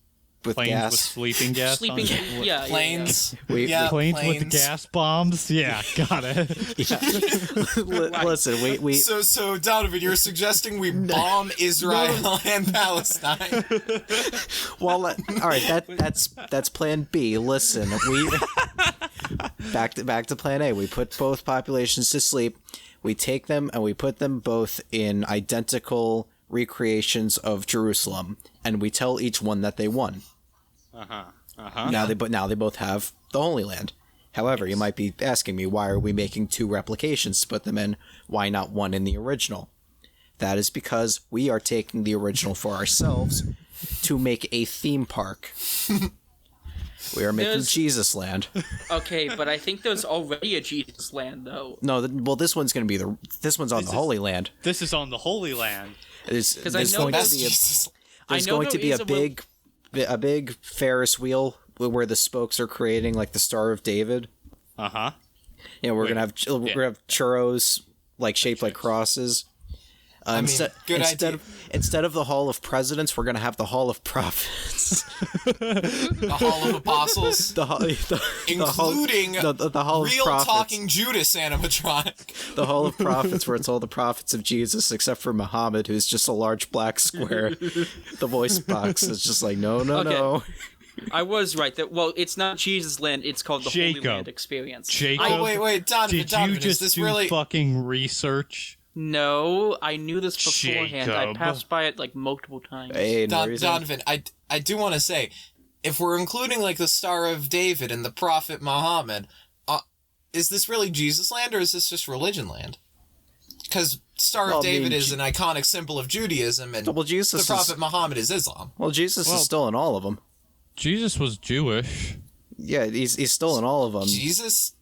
with Planes gas. with sleeping gas. Sleeping. on? Yeah. Planes. Planes with gas bombs. Yeah, got it. Listen, we So Donovan, you're suggesting we bomb Israel and Palestine? well, all right, that's Plan B. Listen, we back to Plan A. We put both populations to sleep. We take them and we put them both in identical recreations of Jerusalem, and we tell each one that they won. Now they both have the Holy Land. However, you might be asking me, why are we making 2 replications to put them in? Why not one in the original? That is because we are taking the original for ourselves to make a theme park. We are making Jesus Land. Okay, but I think there's already a Jesus Land, though. No, this one's going to be this one's on the Holy Land. This is on the Holy Land. Because I know there's going to be a big Ferris wheel where the spokes are creating like the Star of David. You know, we're gonna have churros like shaped like crosses. Instead of the Hall of Presidents, we're gonna have the Hall of Prophets. The Hall of Apostles, including the Hall of real Prophets. talking Judas animatronic. The Hall of Prophets, where it's all the prophets of Jesus, except for Muhammad, who's just a large black square. The voice box is just like, no. I was right. Well, it's not Jesus Land. It's called the Holy Land Experience. Jacob, wait, Donovan, did you just is this do really fucking research? No, I knew this beforehand. I Jacob. passed by it like multiple times. Hey, Donovan? I do want to say, if we're including like the Star of David and the Prophet Muhammad, is this really Jesus Land or is this just religion land? Because Star of David is an iconic symbol of Judaism, and the Prophet Muhammad is Islam. Well, Jesus is still in all of them. Jesus was Jewish. Yeah, he's still in all of them. Jesus?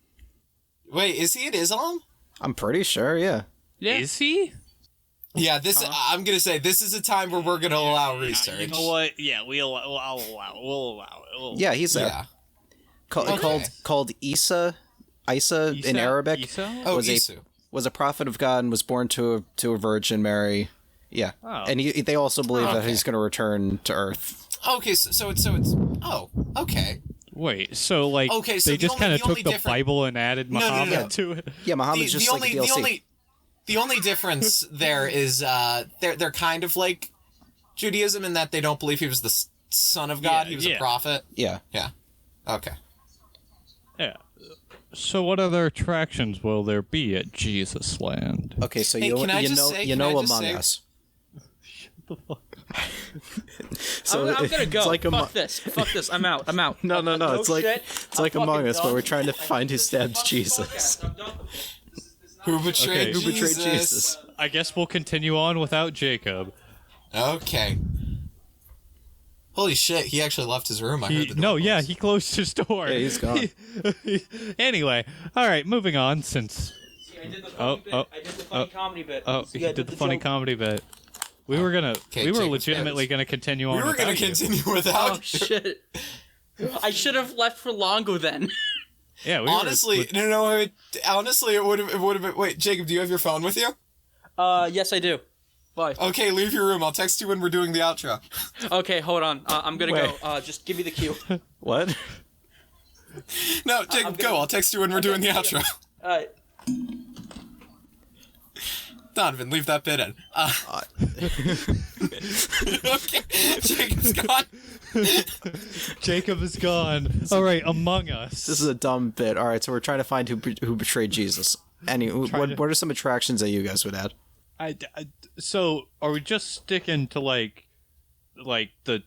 Wait, is he in Islam? I'm pretty sure, yeah. Yeah. Is he? Yeah, I'm gonna say this is a time where we're gonna allow research. You know what? Yeah, We'll allow it. Yeah, he's there. Yeah. Called Isa in Arabic. Isa? Oh, was Isu. Was a prophet of God and was born to a Virgin Mary. Yeah, and they also believe that he's going to return to Earth. Okay, so it's okay. Wait, so like they just kind of took the Bible and added Muhammad to it? Yeah, Muhammad's just like a DLC. The only difference there is they're kind of like Judaism in that they don't believe he was the son of God. He was a prophet. Yeah. Yeah. Okay. Yeah. So what other attractions will there be at Jesus Land? Okay, so Hey, you know Among Us. Shut the fuck up. So I'm gonna go. Like Fuck this. I'm out. No. It's like Among Us, but we're trying to find who stabbed Jesus. Who betrayed Jesus? I guess we'll continue on without Jacob. Okay. Holy shit, he actually left his room. I heard the door close. He closed his door. Yeah, he's gone. Anyway, all right, moving on since... I did the funny comedy bit. Oh, he did the funny comedy bit. We were legitimately gonna continue on. We were gonna continue without. Oh shit! I should have left for longer then. Yeah. Honestly, wait, honestly, it would have been. Wait, Jacob, do you have your phone with you? Yes, I do. Why? Okay, leave your room. I'll text you when we're doing the outro. Okay, hold on. I'm gonna go. Just give me the cue. What? No, Jacob, go. I'll text you when we're doing the outro. Alright. Donovan, leave that bit in. Okay, Jacob's gone. Jacob is gone. All right, Among Us. This is a dumb bit. All right, so we're trying to find who betrayed Jesus. What are some attractions that you guys would add? So are we just sticking to like the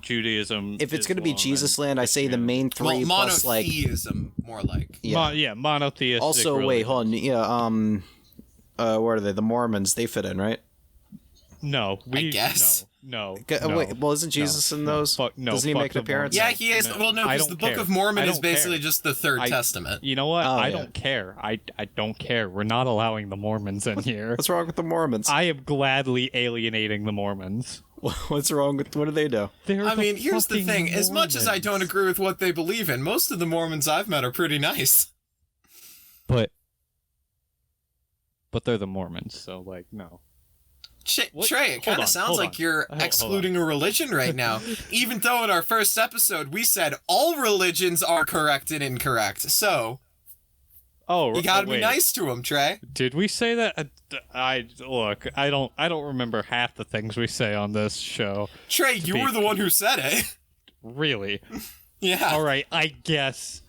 Judaism? If it's going to be Jesus Land, I say the main three plus like monotheism, more like. Monotheistic. Also, religion. wait, hold on. Yeah, what are they? The Mormons, they fit in, right? No, I guess. No. Wait, well, isn't Jesus in those? Doesn't he make an appearance? Yeah, he is. Well, no, because the Book of Mormon is basically just the Third Testament. You know what? I don't care. I don't care. We're not allowing the Mormons in here. What's wrong with the Mormons? I am gladly alienating the Mormons. What's wrong with what do they do? I mean, here's the thing. As much as I don't agree with what they believe in, most of the Mormons I've met are pretty nice. But they're the Mormons, so, like, no. Trey, it kind of sounds like you're excluding a religion right now. Even though in our first episode we said all religions are correct and incorrect. So, you gotta be nice to them, Trey. Did we say that? I don't remember half the things we say on this show. Trey, you were the one who said it. Really? Yeah. All right. I guess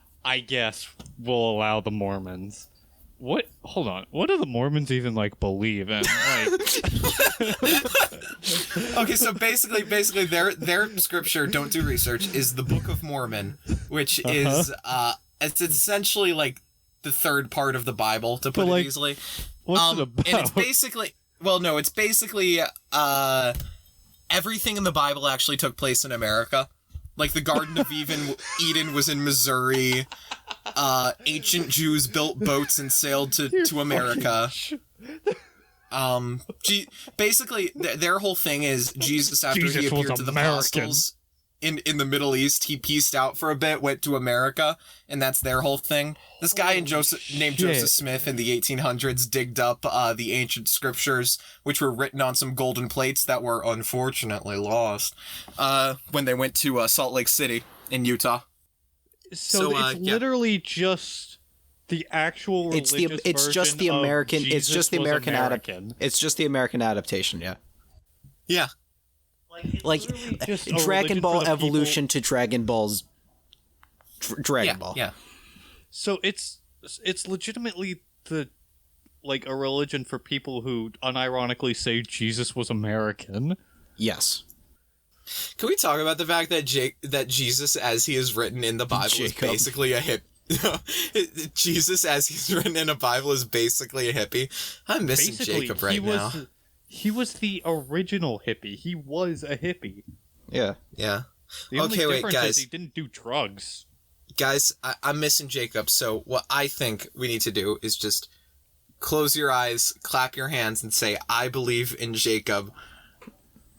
we'll allow the Mormons. What? Hold on. What do the Mormons even like believe in? Like... Okay, so basically, their scripture, don't do research, is the Book of Mormon, which is it's essentially like the third part of the Bible, to put it easily. What's it about? And it's basically everything in the Bible actually took place in America. Like the Garden of Eden was in Missouri. Ancient Jews built boats and sailed to America. Basically, their whole thing is Jesus, after he appeared to the apostles in the Middle East, he pieced out for a bit, went to America, and that's their whole thing. This guy named Joseph Smith in the 1800s digged up the ancient scriptures, which were written on some golden plates that were unfortunately lost when they went to Salt Lake City in Utah. So it's literally just the actual religious version it's just the American of Jesus it's just the American it's just the American adaptation, yeah. Yeah. Like Dragon Ball Evolution to Dragon Ball's Dragon Ball. Yeah. So it's legitimately a religion for people who unironically say Jesus was American. Yes. Can we talk about the fact that Jesus, as he is written in the Bible, is basically a hip? Jesus, as he's written in a Bible, is basically a hippie. I'm missing Jacob right now. He was the original hippie. He was a hippie. Yeah. Yeah. The only wait, difference guys. is he didn't do drugs. Guys, I'm missing Jacob, so what I think we need to do is just close your eyes, clap your hands, and say, I believe in Jacob,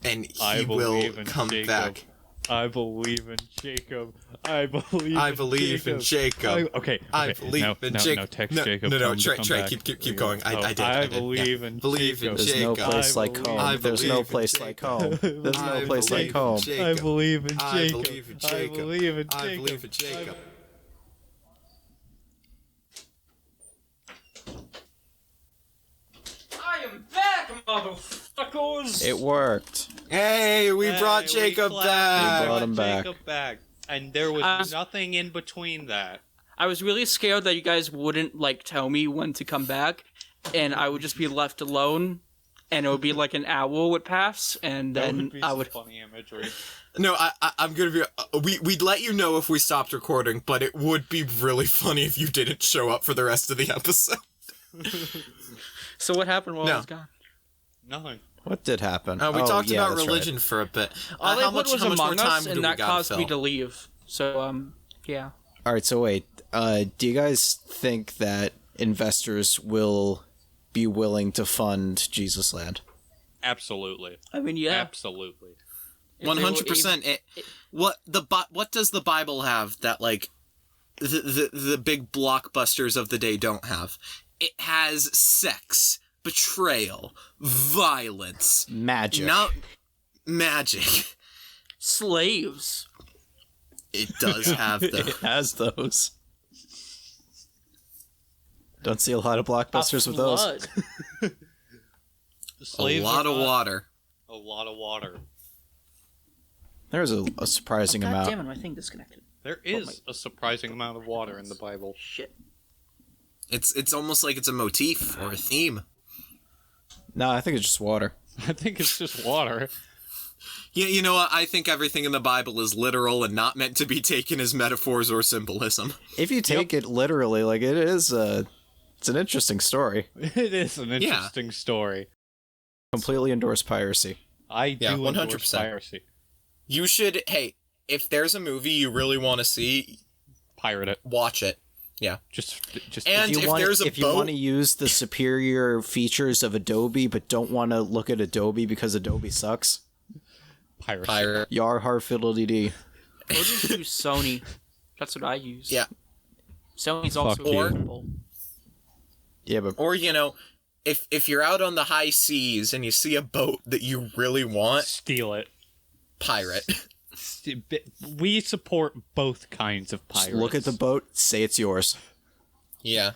and he will come back. I believe in Jacob. I believe in Jacob. Okay. I believe in Jacob. No, text Jacob. No, Trey, keep going. I did. I believe in Jacob. There's no place like home. There's no place like home. There's no place like home. I believe in Jacob. I believe in Jacob. I believe in Jacob. I believe in Jacob. I am back, motherfuckers! It worked. Hey, we brought Jacob back. We brought him back. Jacob back. And there was nothing in between that. I was really scared that you guys wouldn't, tell me when to come back, and I would just be left alone, and it would be like an hour would pass, and then I would... funny imagery. No, I'm gonna be... we'd let you know if we stopped recording, but it would be really funny if you didn't show up for the rest of the episode. So what happened while I was gone? Nothing. What did happen? We talked about that's religion right. for a bit. All they how put much was more Among time Us, do and we that gotta caused fill? me to leave. So, yeah. All right, so wait. Do you guys think that investors will be willing to fund Jesus Land? Absolutely. I mean, yeah. Absolutely. 100%. What does the Bible have that the big blockbusters of the day don't have? It has sex, betrayal, violence, Magic. Magic. Slaves. It does have those. It has those. Don't see a lot of blockbusters with those. A lot of water. A lot of water. There's a surprising God amount. damn it, my thing disconnected. There is a surprising amount of water in the Bible. Shit. It's almost like it's a motif or a theme. No, I think it's just water. I think it's just water. Yeah, you know what? I think everything in the Bible is literal and not meant to be taken as metaphors or symbolism. If you take it literally, it's an interesting story. It is an interesting story. Completely endorse piracy. I do 100%. endorse piracy. You should, if there's a movie you really want to see, pirate it. Watch it. Yeah. Just and if there's a boat... If you want to use the superior features of Adobe but don't want to look at Adobe because Adobe sucks, Piracy. Pirate. Yar har fiddle dee dee. Or just use Sony. That's what I use. Yeah. Sony's also Fuck you. available. Yeah, but Or, if you're out on the high seas and you see a boat that you really want, Steal it. pirate. We support both kinds of pirates. just look at the boat, say it's yours. Yeah.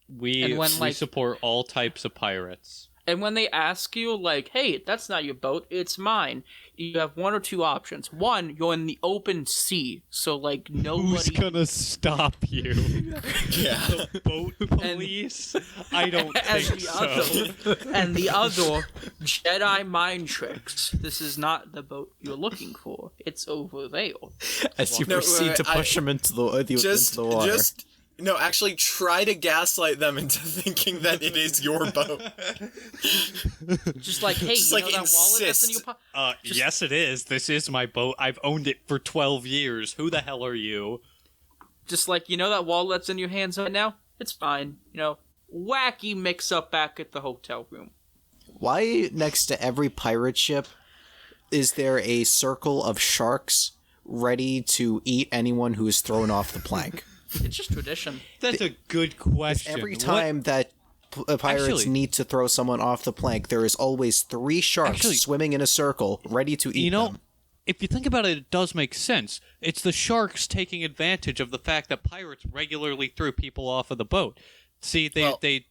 We support all types of pirates. And when they ask you, like, hey, that's not your boat, it's mine, you have one or two options. One, you're in the open sea, so, like, nobody... Who's gonna stop you? Yeah. The boat police? I don't think so. And the other, Jedi mind tricks. This is not the boat you're looking for. It's over there. As you No, proceed to push him into the water. No, actually try to gaslight them into thinking that it is your boat. Just like, hey, Just, you like, know that wallet that's in your insist. pocket? Yes, it is. This is my boat. I've owned it for 12 years. Who the hell are you? Just like, you know that wallet that's in your hands right now? It's fine. Wacky mix-up back at the hotel room. Why next to every pirate ship is there a circle of sharks ready to eat anyone who is thrown off the plank? It's just tradition. That's a good question. Every time that pirates Actually- need to throw someone off the plank, there is always 3 sharks Actually- swimming in a circle, ready to eat them. If you think about it, it does make sense. It's the sharks taking advantage of the fact that pirates regularly threw people off of the boat. See, they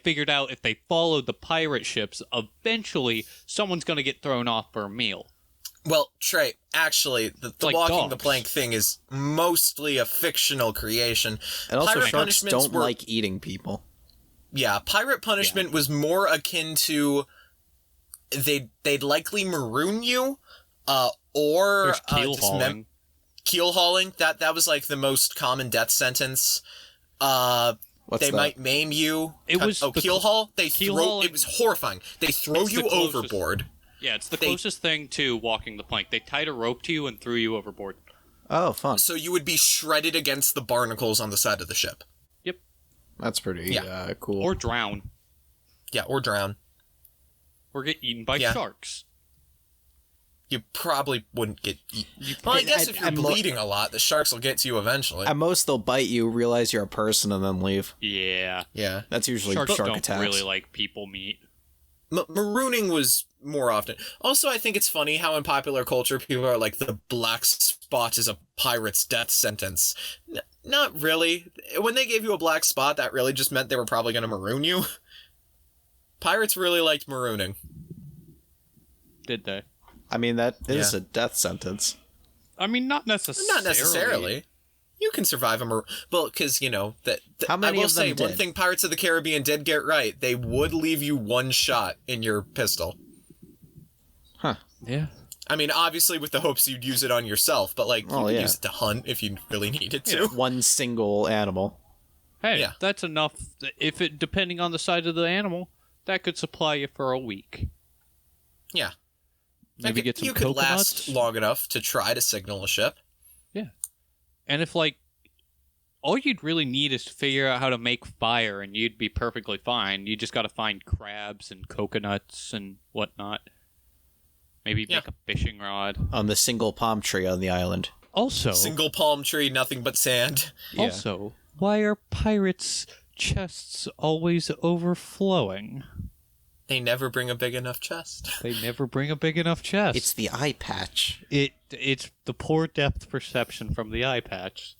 figured out if they followed the pirate ships, eventually someone's going to get thrown off for a meal. Well, Trey, actually, the like walking the dogs. plank thing is mostly a fictional creation. And also, Pirate sharks punishments don't were- like eating people. Yeah, pirate punishment was more akin to they'd likely maroon you, or There's keel hauling. Keel hauling. That was like the most common death sentence. What's They that? might maim you. It was the keel haul. keel hauling- It was horrifying. They throw It's you the closest. overboard. Yeah, it's the closest thing to walking the plank. They tied a rope to you and threw you overboard. Oh, fun. So you would be shredded against the barnacles on the side of the ship. Yep. That's pretty cool. Or drown. Yeah, or drown. Or get eaten by Yeah. sharks. You probably wouldn't get eaten. Well, I guess if you're bleeding a lot, the sharks will get to you eventually. At most, they'll bite you, realize you're a person, and then leave. Yeah. Yeah. That's usually Sharks shark don't attacks. really like people meat. Marooning was more often. Also, I think it's funny how in popular culture people are like, the black spot is a pirate's death sentence. Not really. When they gave you a black spot, that really just meant they were probably going to maroon you. Pirates really liked marooning. Did they? I mean, that is Yeah. a death sentence. I mean, not necessarily. Not necessarily. You can survive a well, because How many I will of them say one did? thing Pirates of the Caribbean did get right: they would leave you one shot in your pistol. Yeah. I mean, obviously with the hopes you'd use it on yourself, but you could yeah. use it to hunt if you really needed to. One single animal. Hey, Yeah. that's enough. If it, depending on the size of the animal, that could supply you for a week. Yeah. Maybe get some you could coconuts. last long enough to try to signal a ship. Yeah. And if, all you'd really need is to figure out how to make fire, and you'd be perfectly fine. You just gotta find crabs and coconuts and whatnot. Maybe make a fishing rod. On the single palm tree on the island. Also, Single palm tree, nothing but sand. Yeah. also, why are pirates' chests always overflowing? They never bring a big enough chest. They never bring a big enough chest. It's the eye patch. It's the poor depth perception from the eye patch.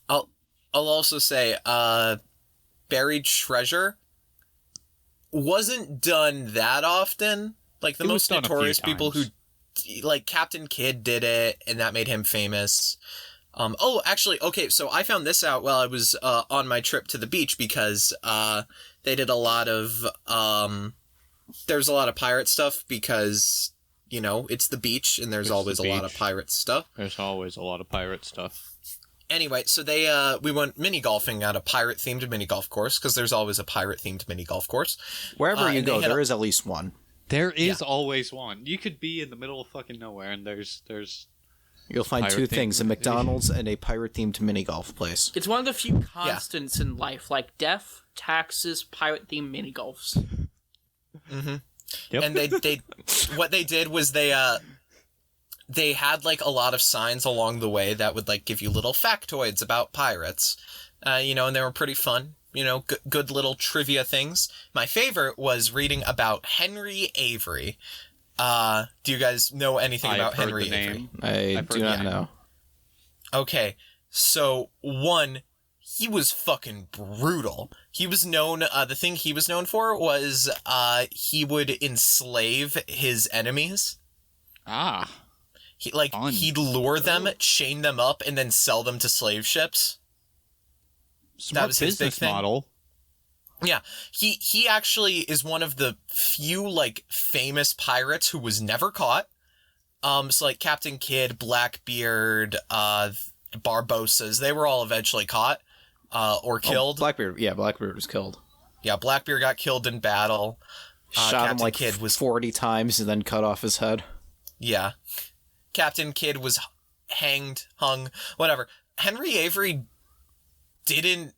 I'll also say, buried treasure wasn't done that often. Like, the It was most done a few notorious people who, times. Captain Kidd did it, and that made him famous. Actually, okay, so I found this out while I was on my trip to the beach, because they did a lot of, there's a lot of pirate stuff, because, it's the beach, and there's always a lot of beach. pirate stuff. There's always a lot of pirate stuff. Anyway, so we went mini golfing at a pirate themed mini golf course, because there's always a pirate themed mini golf course. Wherever you and they go, had there is at least one. There is always one. You could be in the middle of fucking nowhere, and there's You'll find Pirate two themed things, a McDonald's and a pirate-themed mini golf place. It's one of the few constants in life, like death, taxes, pirate-themed mini-golfs. Mm-hmm. Yep. And they what they did was they they had like a lot of signs along the way that would like give you little factoids about pirates, and they were pretty fun. Good little trivia things. My favorite was reading about Henry Avery. Do you guys know anything about Henry Avery? I do not know. Okay, so one, he was fucking brutal. He was known, the thing he was known for was, he would enslave his enemies. He'd lure them, chain them up, and then sell them to slave ships. Smart that was his business big thing. model. Yeah, he actually is one of the few, like, famous pirates who was never caught. So, like, Captain Kidd, Blackbeard, Barbossa's, they were all eventually caught, or killed. Blackbeard was killed. Yeah, Blackbeard got killed in battle. Shot Captain him like Kidd was 40 times and then cut off his head. Yeah. Captain Kidd was hung, whatever. Henry Avery didn't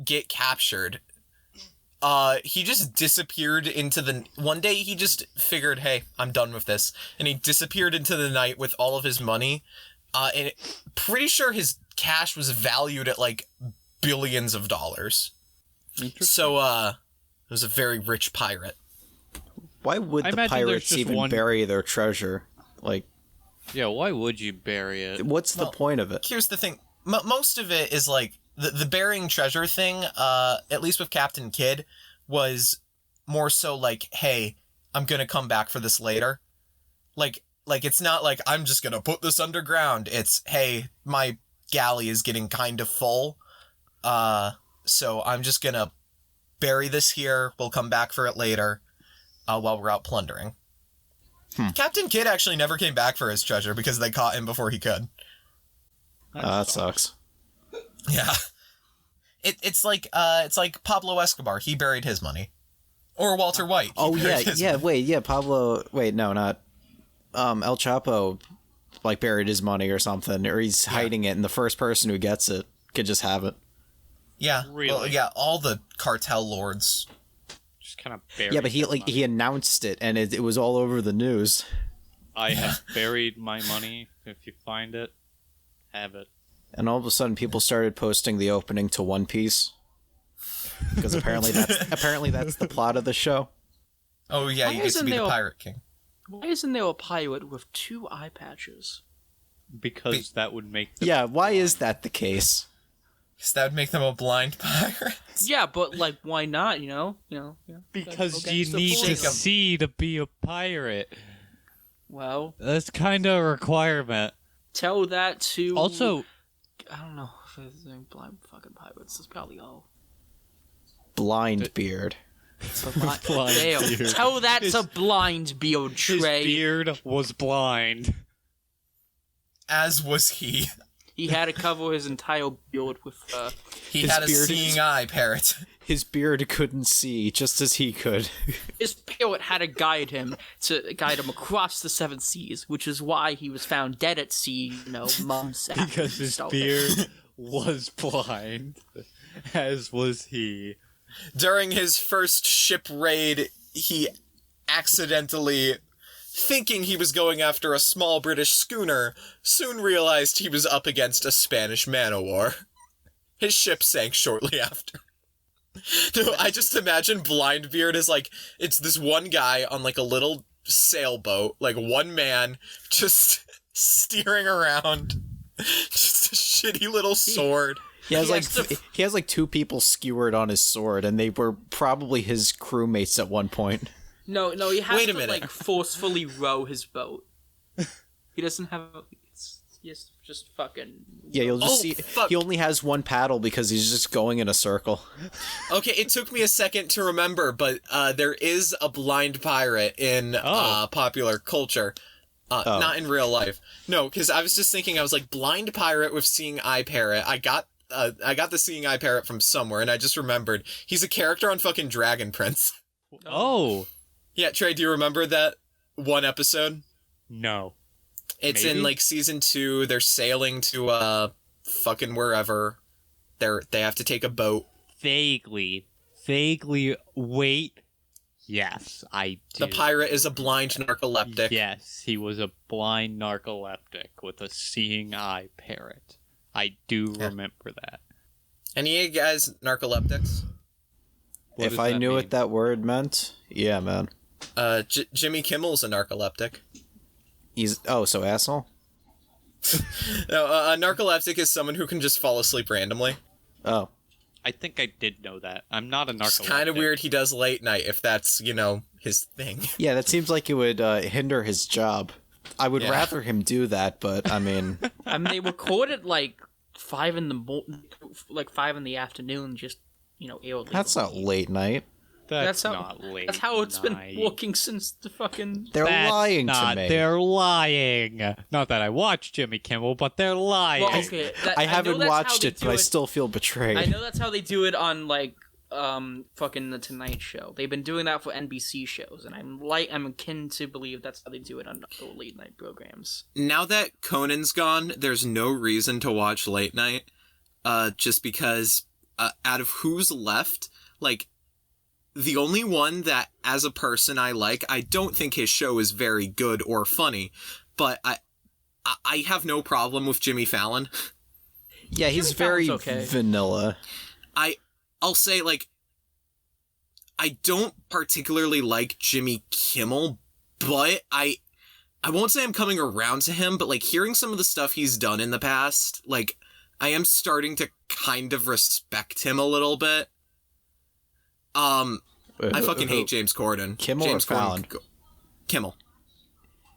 get captured. He just disappeared into one day he just figured, hey, I'm done with this. And he disappeared into the night with all of his money. And pretty sure his cash was valued at like billions of dollars. So, it was a very rich pirate. Why would the pirates even bury their treasure? Like, yeah, why would you bury it? What's the point of it? Here's the thing. Most of it is like the burying treasure thing, at least with Captain Kidd, was more so like, hey, I'm gonna come back for this later. Like it's not like I'm just gonna put this underground. It's, hey, my galley is getting kind of full. So I'm just gonna bury this here. We'll come back for it later, while we're out plundering. Captain Kidd actually never came back for his treasure because they caught him before he could. That sucks. Yeah. It's like Pablo Escobar. He buried his money. Or Walter White. Pablo. Wait, no, not. El Chapo, like, buried his money or something, or he's hiding it, and the first person who gets it could just have it. Yeah. Really? Well, yeah, all the cartel lords. Just kind of buried. Yeah, but he announced it, and it was all over the news. I have buried my money. If you find it, have it. And all of a sudden, people started posting the opening to One Piece, because apparently that's the plot of the show. Oh yeah, you get to be the Pirate King. Why isn't there a pirate with 2 eye patches? Because that would make them Yeah, why is that the case? Because that would make them a blind pirate. Yeah, but like, why not? Because okay, you so need to fully- see to be a pirate. Well, That's kind of a requirement. tell that to. Also, I don't know if it's blind fucking pirates. That's probably all. Blind beard. Blind Damn. beard. Tell that to blind beard, His Trey. beard was blind. As was he. He had to cover his entire beard with. He His had a beard seeing is- eye parrot. His beard couldn't see, just as he could. His parrot had to guide him across the 7 seas, which is why he was found dead at sea. Months after. Because he his stole it. beard was blind. As was he. During his first ship raid, he accidentally, thinking he was going after a small British schooner, soon realized he was up against a Spanish man-o'-war. His ship sank shortly after. No, I just imagine Blindbeard as like, it's this one guy on like a little sailboat, like one man, just steering around, just a shitty little sword. He has like 2 people skewered on his sword, and they were probably his crewmates at one point. No, he has Wait a to minute. like forcefully row his boat. He doesn't have. He's just fucking. Yeah, you'll just see. Fuck. He only has one paddle because he's just going in a circle. Okay, it took me a second to remember, but there is a blind pirate in popular culture. Not in real life. No, because I was just thinking, I was like, blind pirate with seeing eye parrot. I got the seeing eye parrot from somewhere, and I just remembered. He's a character on fucking Dragon Prince. Oh. Yeah, Trey, do you remember that one episode? No. It's Maybe? in, like, season 2. They're sailing to, fucking wherever. They have to take a boat. Vaguely. Wait. Yes, I do. The pirate is a blind narcoleptic. Yes, he was a blind narcoleptic with a seeing eye parrot. I do remember that. Any of you guys narcoleptics? What If does I that knew mean? what that word meant, yeah, man. Jimmy Kimmel's a narcoleptic. So asshole? No, a narcoleptic is someone who can just fall asleep randomly. Oh. I think I did know that. I'm not a narcoleptic. It's kind of weird he does late night if that's, his thing. Yeah, that seems like it would hinder his job. I would rather him do that, but I mean... I mean, they record at like 5 in the afternoon, just, aired. That's not late night. That's not late. That's how it's been night. working since the fucking... They're lying to me. They're lying. Not that I watch Jimmy Kimmel, but they're lying. Well, okay, I haven't watched it, but I still feel betrayed. I know that's how they do it on, like, fucking The Tonight Show. They've been doing that for NBC shows, and I'm akin to believe that's how they do it on the late night programs. Now that Conan's gone, there's no reason to watch late night, just because out of who's left, like, the only one that, as a person, I like, I don't think his show is very good or funny, but I have no problem with Jimmy Fallon. Yeah, he's Jimmy very Fallon's okay. vanilla. I'll say, like, I don't particularly like Jimmy Kimmel, but I won't say I'm coming around to him, but, like, hearing some of the stuff he's done in the past, like, I am starting to kind of respect him a little bit. I fucking hate James Corden. Kimmel James or Fallon? Kimmel.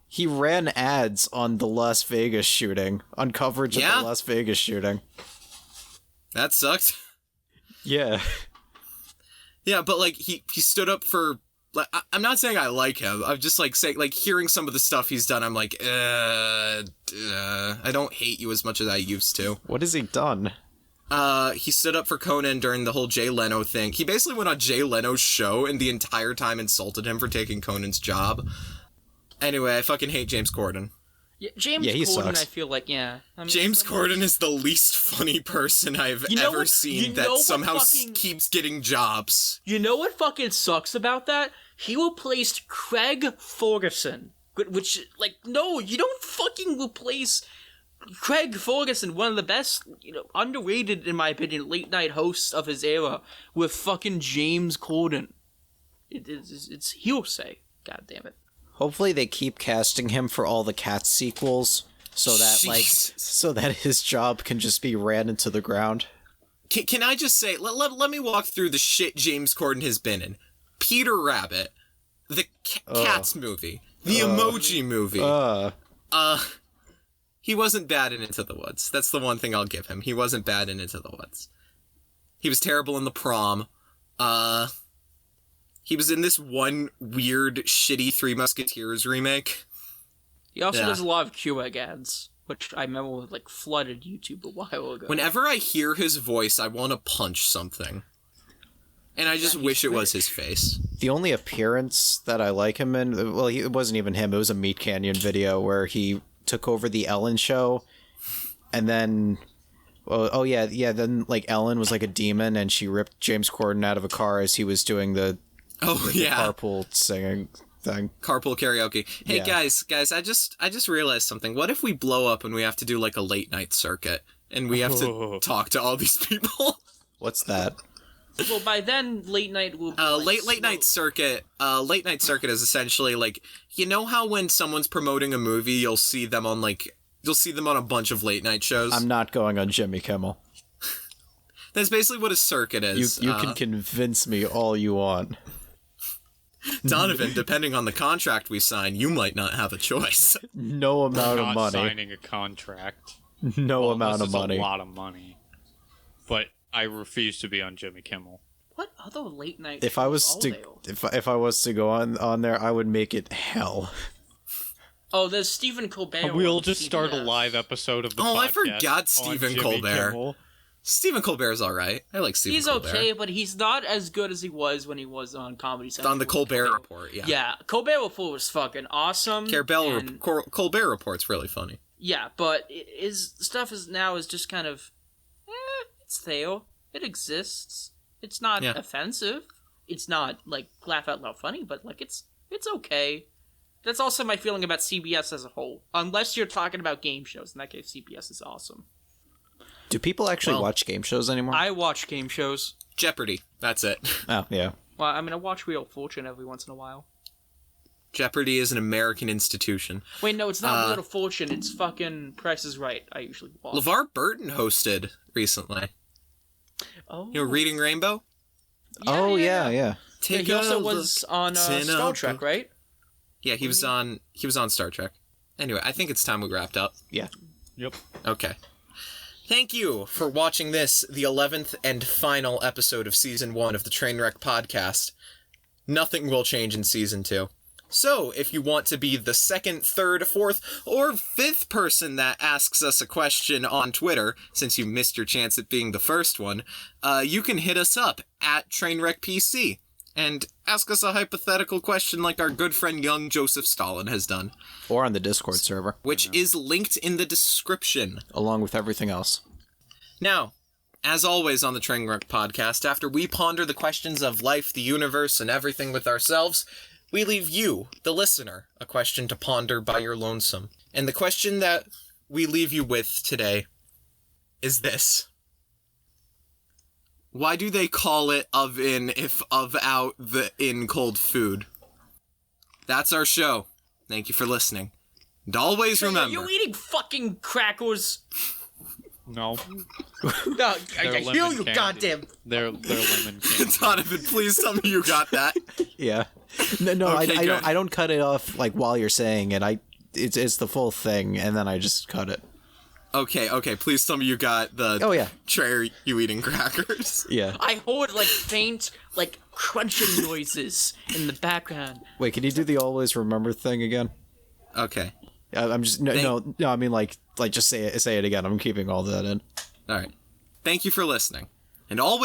He ran ads on the Las Vegas shooting, on coverage of the Las Vegas shooting. That sucked. Yeah. Yeah, but, like, he stood up for... Like, I'm not saying I like him. I'm just, like, saying, like, hearing some of the stuff he's done, I'm like, I don't hate you as much as I used to. What has he done? He stood up for Conan during the whole Jay Leno thing. He basically went on Jay Leno's show and the entire time insulted him for taking Conan's job. Anyway, I fucking hate James Corden. Yeah, James he Corden, sucks. I feel like, I mean, James Corden is the least funny person I've ever seen that somehow keeps getting jobs. You know what fucking sucks about that? He replaced Craig Ferguson. Which, like, no, you don't fucking replace... Craig Ferguson, one of the best, underrated, in my opinion, late-night hosts of his era, with fucking James Corden. It's hearsay. God damn it. Hopefully they keep casting him for all the Cats sequels, so that his job can just be ran into the ground. Can I just say, let me walk through the shit James Corden has been in. Peter Rabbit, the Cats movie, the Emoji movie. He wasn't bad in Into the Woods. That's the one thing I'll give him. He wasn't bad in Into the Woods. He was terrible in The Prom. He was in this one weird, shitty Three Musketeers remake. He also does a lot of Keurig ads, which I remember like flooded YouTube a while ago. Whenever I hear his voice, I want to punch something. And I just wish it was his face. The only appearance that I like him in, well, it wasn't even him, it was a Meat Canyon video where he took over the Ellen show, and then then like Ellen was like a demon and she ripped James Corden out of a car as he was doing the carpool singing thing. Carpool karaoke. Hey guys, I just realized something. What if we blow up and we have to do like a late night circuit and we have to talk to all these people? What's that? Well, by then, late night will be late night circuit. Late night circuit is essentially like, you know how when someone's promoting a movie, you'll see them on a bunch of late night shows. I'm not going on Jimmy Kimmel. That's basically what a circuit is. You can convince me all you want. Donovan, depending on the contract we sign, you might not have a choice. No amount of Not money. signing a contract. No amount of This is money. a lot of money. But I refuse to be on Jimmy Kimmel. What other late night? If I was to go on there, I would make it hell. Oh, there's Stephen Colbert. We'll just start a live episode of the podcast. I forgot Stephen Colbert. Kimmel. Stephen Colbert's alright. I like Stephen Colbert. He's okay, but he's not as good as he was when he was on Comedy Central. On the Colbert Report, yeah. Yeah, Colbert Report was fucking awesome. Colbert Report's really funny. Yeah, but his stuff is just kind of, it's there. It exists. It's not offensive. it's not like laugh out loud funny, but like it's okay. That's also my feeling about CBS as a whole. Unless you're talking about game shows, in that case, CBS is awesome. Do people actually watch game shows anymore? I watch game shows. Jeopardy. That's it. Oh, yeah. Well, I mean, I watch Wheel of Fortune every once in a while. Jeopardy is an American institution. Wait, no, it's not Wheel of Fortune. It's fucking Price is Right. I usually watch. LeVar Burton hosted recently. Oh. You know, Reading Rainbow? Yeah. Take he also a was look on in Star a Trek, book. right? Yeah, he was on Star Trek. Anyway, I think it's time we wrapped up. Yeah. Yep. Okay. Thank you for watching this, the 11th and final episode of Season 1 of the Trainwreck podcast. Nothing will change in Season 2. So, if you want to be the second, third, fourth, or fifth person that asks us a question on Twitter, since you missed your chance at being the first one, you can hit us up at TrainwreckPC and ask us a hypothetical question like our good friend young Joseph Stalin has done, Or on the Discord server. which is linked in the description. Along with everything else. Now, as always on the Trainwreck podcast, after we ponder the questions of life, the universe, and everything with ourselves, we leave you, the listener, a question to ponder by your lonesome. And the question that we leave you with today is this. Why do they call it of-in if of-out the in-cold food? That's our show. Thank you for listening. And always remember... You eating fucking crackers? No. No, I They're hear lemon you, candy. goddamn. They're lemon candy. Donovan, please tell me you got that. Yeah. No, Okay, good. I don't cut it off like while you're saying it. It's the full thing, and then I just cut it. Okay, please tell me you got the Oh, yeah. tray are you eating crackers. Yeah. I heard like faint, like crunching noises in the background. Wait, can you do the always remember thing again? Okay, I'm just no. I mean like just say it again. I'm keeping all that in. all right. Thank you for listening. And always